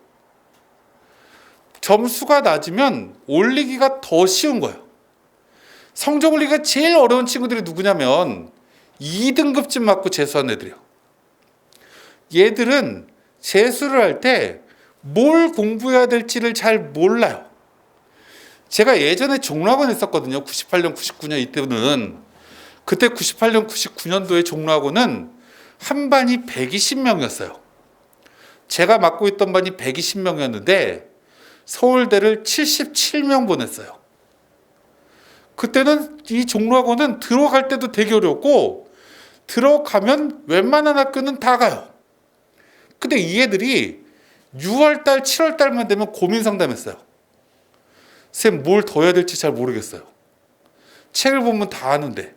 점수가 낮으면 올리기가 더 쉬운 거예요. 성적 올리기가 제일 어려운 친구들이 누구냐면 2등급쯤 맞고 재수한 애들이에요. 얘들은 재수를 할 때 뭘 공부해야 될지를 잘 몰라요. 제가 예전에 종로학원 했었거든요. 98년, 99년 이때는. 그때 98년, 99년도에 종로학원은 한 반이 120명이었어요. 제가 맡고 있던 반이 120명이었는데 서울대를 77명 보냈어요. 그때는 이 종로학원은 들어갈 때도 되게 어려웠고 들어가면 웬만한 학교는 다 가요. 근데 이 애들이 6월달, 7월달만 되면 고민 상담했어요. 쌤, 뭘 더 해야 될지 잘 모르겠어요. 책을 보면 다 아는데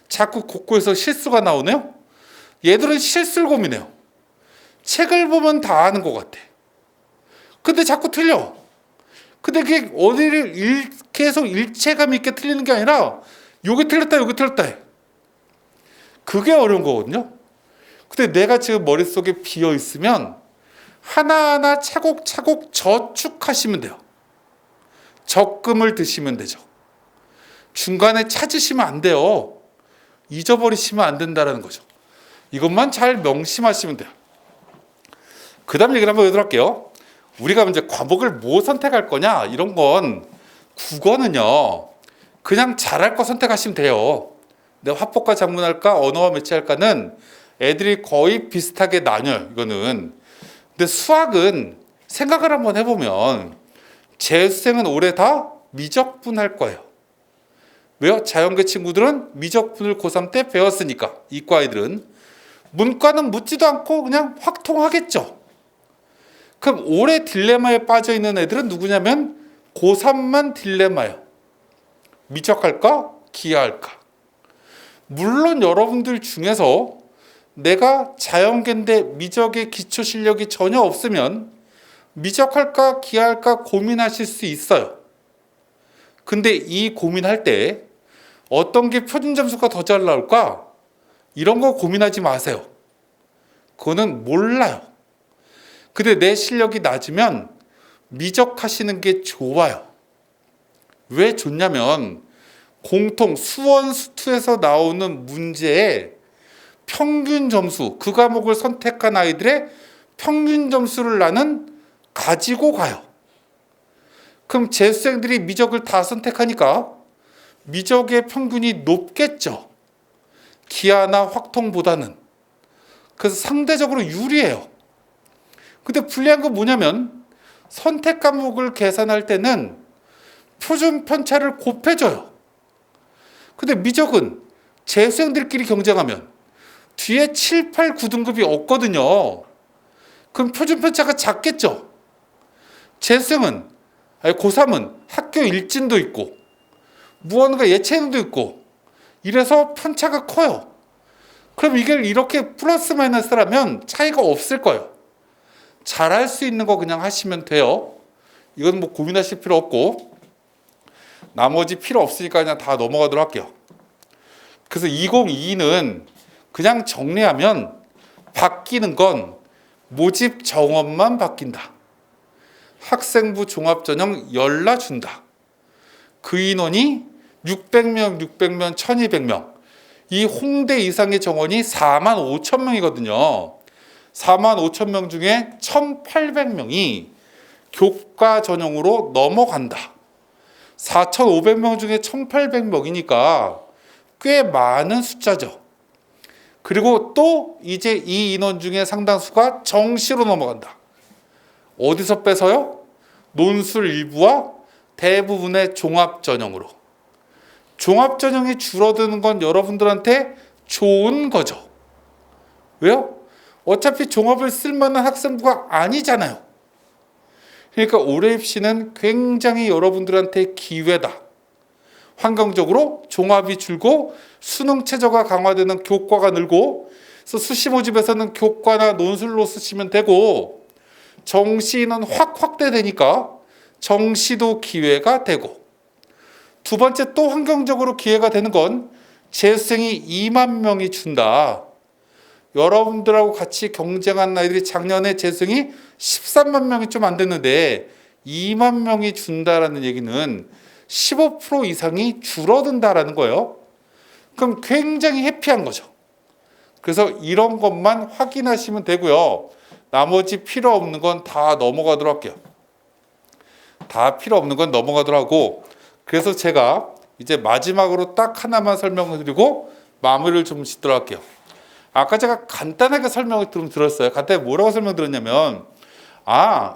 자꾸 곳곳에서 실수가 나오네요. 얘들은 실수를 고민해요. 책을 보면 다 아는 것 같아. 근데 자꾸 틀려. 근데 그게 어디를 계속 일체감 있게 틀리는 게 아니라 여기 틀렸다 여기 틀렸다 해. 그게 어려운 거거든요. 근데 내가 지금 머릿속에 비어 있으면 하나하나 차곡차곡 저축하시면 돼요. 적금을 드시면 되죠. 중간에 찾으시면 안 돼요. 잊어버리시면 안 된다는 거죠. 이것만 잘 명심하시면 돼요. 그 다음 얘기를 한번 해드릴게요. 우리가 이제 과목을 뭐 선택할 거냐 이런 건 국어는요 그냥 잘할 거 선택하시면 돼요. 내가 화법과 작문할까 언어와 매체할까는 애들이 거의 비슷하게 나뉘어요. 이거는. 근데 수학은 생각을 한번 해보면 재수생은 올해 다 미적분 할 거예요. 왜요? 자연계 친구들은 미적분을 고3 때 배웠으니까. 이과 아이들은. 문과는 묻지도 않고 그냥 확 통하겠죠. 그럼 올해 딜레마에 빠져 있는 애들은 누구냐면 고3만 딜레마예요. 미적할까? 기하할까? 물론 여러분들 중에서 내가 자연계인데 미적의 기초 실력이 전혀 없으면 미적할까 기하할까 고민하실 수 있어요. 근데 이 고민할 때 어떤 게 표준 점수가 더 잘 나올까? 이런 거 고민하지 마세요. 그거는 몰라요. 근데 내 실력이 낮으면 미적하시는 게 좋아요. 왜 좋냐면 공통 수원 수투에서 나오는 문제에 평균 점수, 그 과목을 선택한 아이들의 평균 점수를 나는 가지고 가요. 그럼 재수생들이 미적을 다 선택하니까 미적의 평균이 높겠죠. 기하나 확통보다는. 그래서 상대적으로 유리해요. 근데 불리한 건 뭐냐면 선택 과목을 계산할 때는 표준 편차를 곱해줘요. 근데 미적은 재수생들끼리 경쟁하면 뒤에 7, 8, 9등급이 없거든요. 그럼 표준 편차가 작겠죠. 재수생은 고3은 학교 일진도 있고 무언가 예체능도 있고 이래서 편차가 커요. 그럼 이게 이렇게 플러스 마이너스라면 차이가 없을 거예요. 잘할 수 있는 거 그냥 하시면 돼요. 이건 뭐 고민하실 필요 없고 나머지 필요 없으니까 그냥 다 넘어가도록 할게요. 그래서 2022는 그냥 정리하면 바뀌는 건 모집 정원만 바뀐다. 학생부 종합전형 열라준다. 그 인원이 600명, 600명, 1200명. 이 홍대 이상의 정원이 4만 5천 명이거든요. 4만 5천 명 중에 1,800명이 교과 전형으로 넘어간다. 4,500명 중에 1,800명이니까 꽤 많은 숫자죠. 그리고 또 이제 이 인원 중에 상당수가 정시로 넘어간다. 어디서 빼서요? 논술 일부와 대부분의 종합전형으로. 종합전형이 줄어드는 건 여러분들한테 좋은 거죠. 왜요? 어차피 종합을 쓸 만한 학생부가 아니잖아요. 그러니까 올해 입시는 굉장히 여러분들한테 기회다. 환경적으로 종합이 줄고 수능 최저가 강화되는 교과가 늘고 그래서 수시 모집에서는 교과나 논술로 쓰시면 되고 정시는 확 확대되니까 정시도 기회가 되고 두 번째 또 환경적으로 기회가 되는 건 재수생이 2만 명이 준다. 여러분들하고 같이 경쟁한 아이들이 작년에 재수생이 13만 명이 좀 안 됐는데 2만 명이 준다라는 얘기는 15% 이상이 줄어든다라는 거예요. 그럼 굉장히 해피한 거죠. 그래서 이런 것만 확인하시면 되고요. 나머지 필요 없는 건 다 넘어가도록 할게요. 다 필요 없는 건 넘어가도록 하고, 그래서 제가 이제 마지막으로 딱 하나만 설명을 드리고 마무리를 좀 짓도록 할게요. 아까 제가 간단하게 설명을 좀 들었어요. 간단히 뭐라고 설명드렸냐면,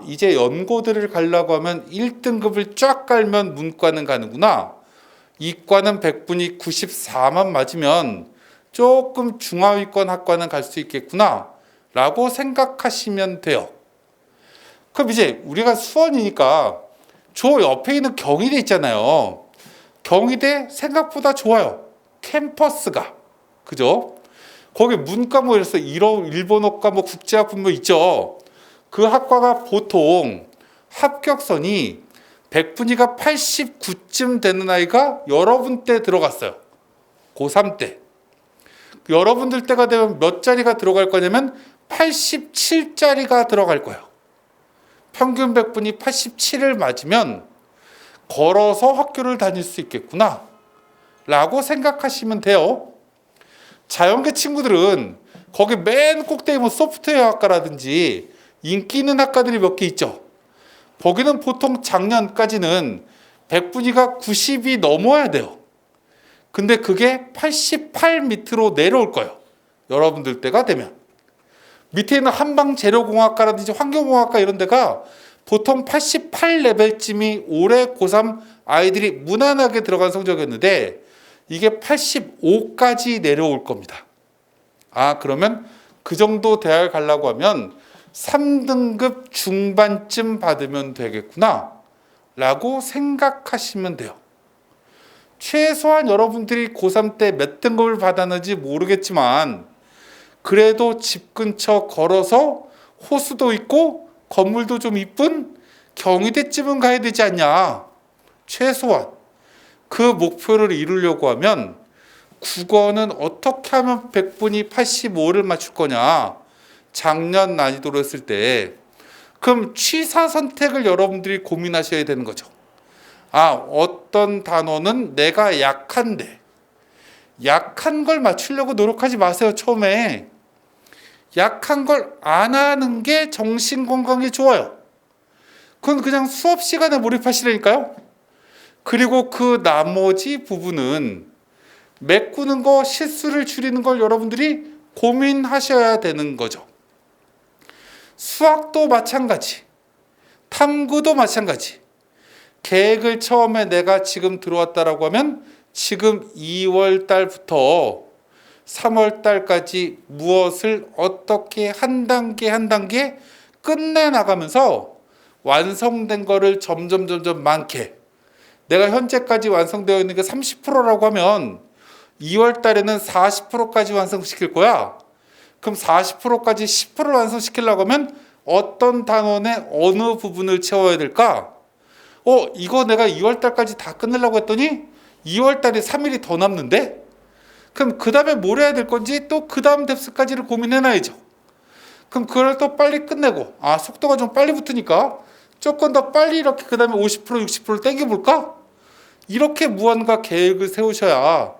이제 연고들을 가려고 하면 1등급을 쫙 깔면 문과는 가는구나. 이과는 100분이 94만 맞으면 조금 중하위권 학과는 갈 수 있겠구나 라고 생각하시면 돼요. 그럼 이제 우리가 수원이니까 저 옆에 있는 경희대 있잖아요. 경희대 생각보다 좋아요. 캠퍼스가. 그죠? 거기 문과 뭐 이래서 일본어과 뭐 국제학부 뭐 있죠. 그 학과가 보통 합격선이 100분위가 89쯤 되는 아이가 여러분 때 들어갔어요. 고3 때. 여러분들 때가 되면 몇 자리가 들어갈 거냐면 87자리가 들어갈 거예요. 평균 100분이 87을 맞으면 걸어서 학교를 다닐 수 있겠구나 라고 생각하시면 돼요. 자연계 친구들은 거기 맨 꼭대기 뭐 소프트웨어 학과라든지 인기 있는 학과들이 몇 개 있죠. 거기는 보통 작년까지는 100분위가 90이 넘어야 돼요. 근데 그게 88 밑으로 내려올 거예요. 여러분들 때가 되면. 밑에 있는 한방재료공학과라든지 환경공학과 이런 데가 보통 88 레벨쯤이 올해 고3 아이들이 무난하게 들어간 성적이었는데 이게 85까지 내려올 겁니다. 그러면 그 정도 대학을 가려고 하면 3등급 중반쯤 받으면 되겠구나 라고 생각하시면 돼요. 최소한 여러분들이 고3 때 몇 등급을 받았는지 모르겠지만 그래도 집 근처 걸어서 호수도 있고 건물도 좀 이쁜 경희대쯤은 가야 되지 않냐. 최소한 그 목표를 이루려고 하면 국어는 어떻게 하면 100분이 85를 맞출 거냐. 작년 난이도로 했을 때 그럼 취사 선택을 여러분들이 고민하셔야 되는 거죠. 어떤 단어는 내가 약한데 약한 걸 맞추려고 노력하지 마세요. 처음에 약한 걸 안 하는 게 정신 건강에 좋아요. 그건 그냥 수업 시간에 몰입하시라니까요. 그리고 그 나머지 부분은 메꾸는 거, 실수를 줄이는 걸 여러분들이 고민하셔야 되는 거죠. 수학도 마찬가지, 탐구도 마찬가지. 계획을 처음에 내가 지금 들어왔다라고 하면 지금 2월 달부터 3월 달까지 무엇을 어떻게 한 단계 한 단계 끝내 나가면서 완성된 거를 점점 많게, 내가 현재까지 완성되어 있는 게 30%라고 하면 2월 달에는 40%까지 완성시킬 거야. 그럼 40%까지 10%를 완성시키려고 하면 어떤 단원의 어느 부분을 채워야 될까? 이거 내가 2월 달까지 다 끝내려고 했더니 2월 달에 3일이 더 남는데? 그럼 그 다음에 뭘 해야 될 건지 또 그 다음 뎁스까지를 고민해놔야죠. 그럼 그걸 또 빨리 끝내고, 속도가 좀 빨리 붙으니까 조금 더 빨리 이렇게 그 다음에 50% 60%를 땡겨볼까? 이렇게 무언가 계획을 세우셔야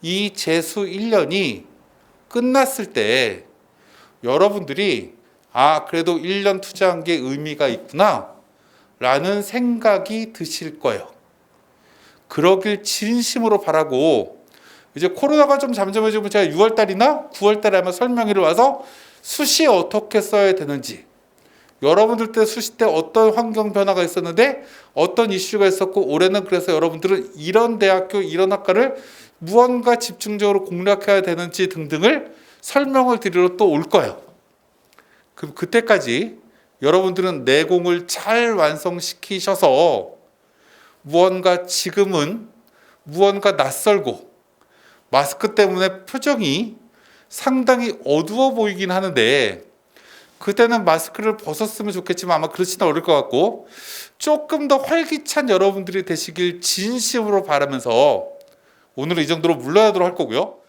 이 재수 1년이 끝났을 때 여러분들이 그래도 1년 투자한 게 의미가 있구나 라는 생각이 드실 거예요. 그러길 진심으로 바라고, 이제 코로나가 좀 잠잠해지면 제가 6월달이나 9월달에 아마 설명회를 와서 수시 어떻게 써야 되는지, 여러분들 때 수시 때 어떤 환경 변화가 있었는데 어떤 이슈가 있었고 올해는 그래서 여러분들은 이런 대학교 이런 학과를 무언가 집중적으로 공략해야 되는지 등등을 설명을 드리러 또 올 거예요. 그럼 그때까지 여러분들은 내공을 잘 완성시키셔서 무언가 지금은 무언가 낯설고 마스크 때문에 표정이 상당히 어두워 보이긴 하는데 그때는 마스크를 벗었으면 좋겠지만 아마 그렇지는 않을 것 같고 조금 더 활기찬 여러분들이 되시길 진심으로 바라면서 오늘은 이 정도로 물러나도록 할 거고요.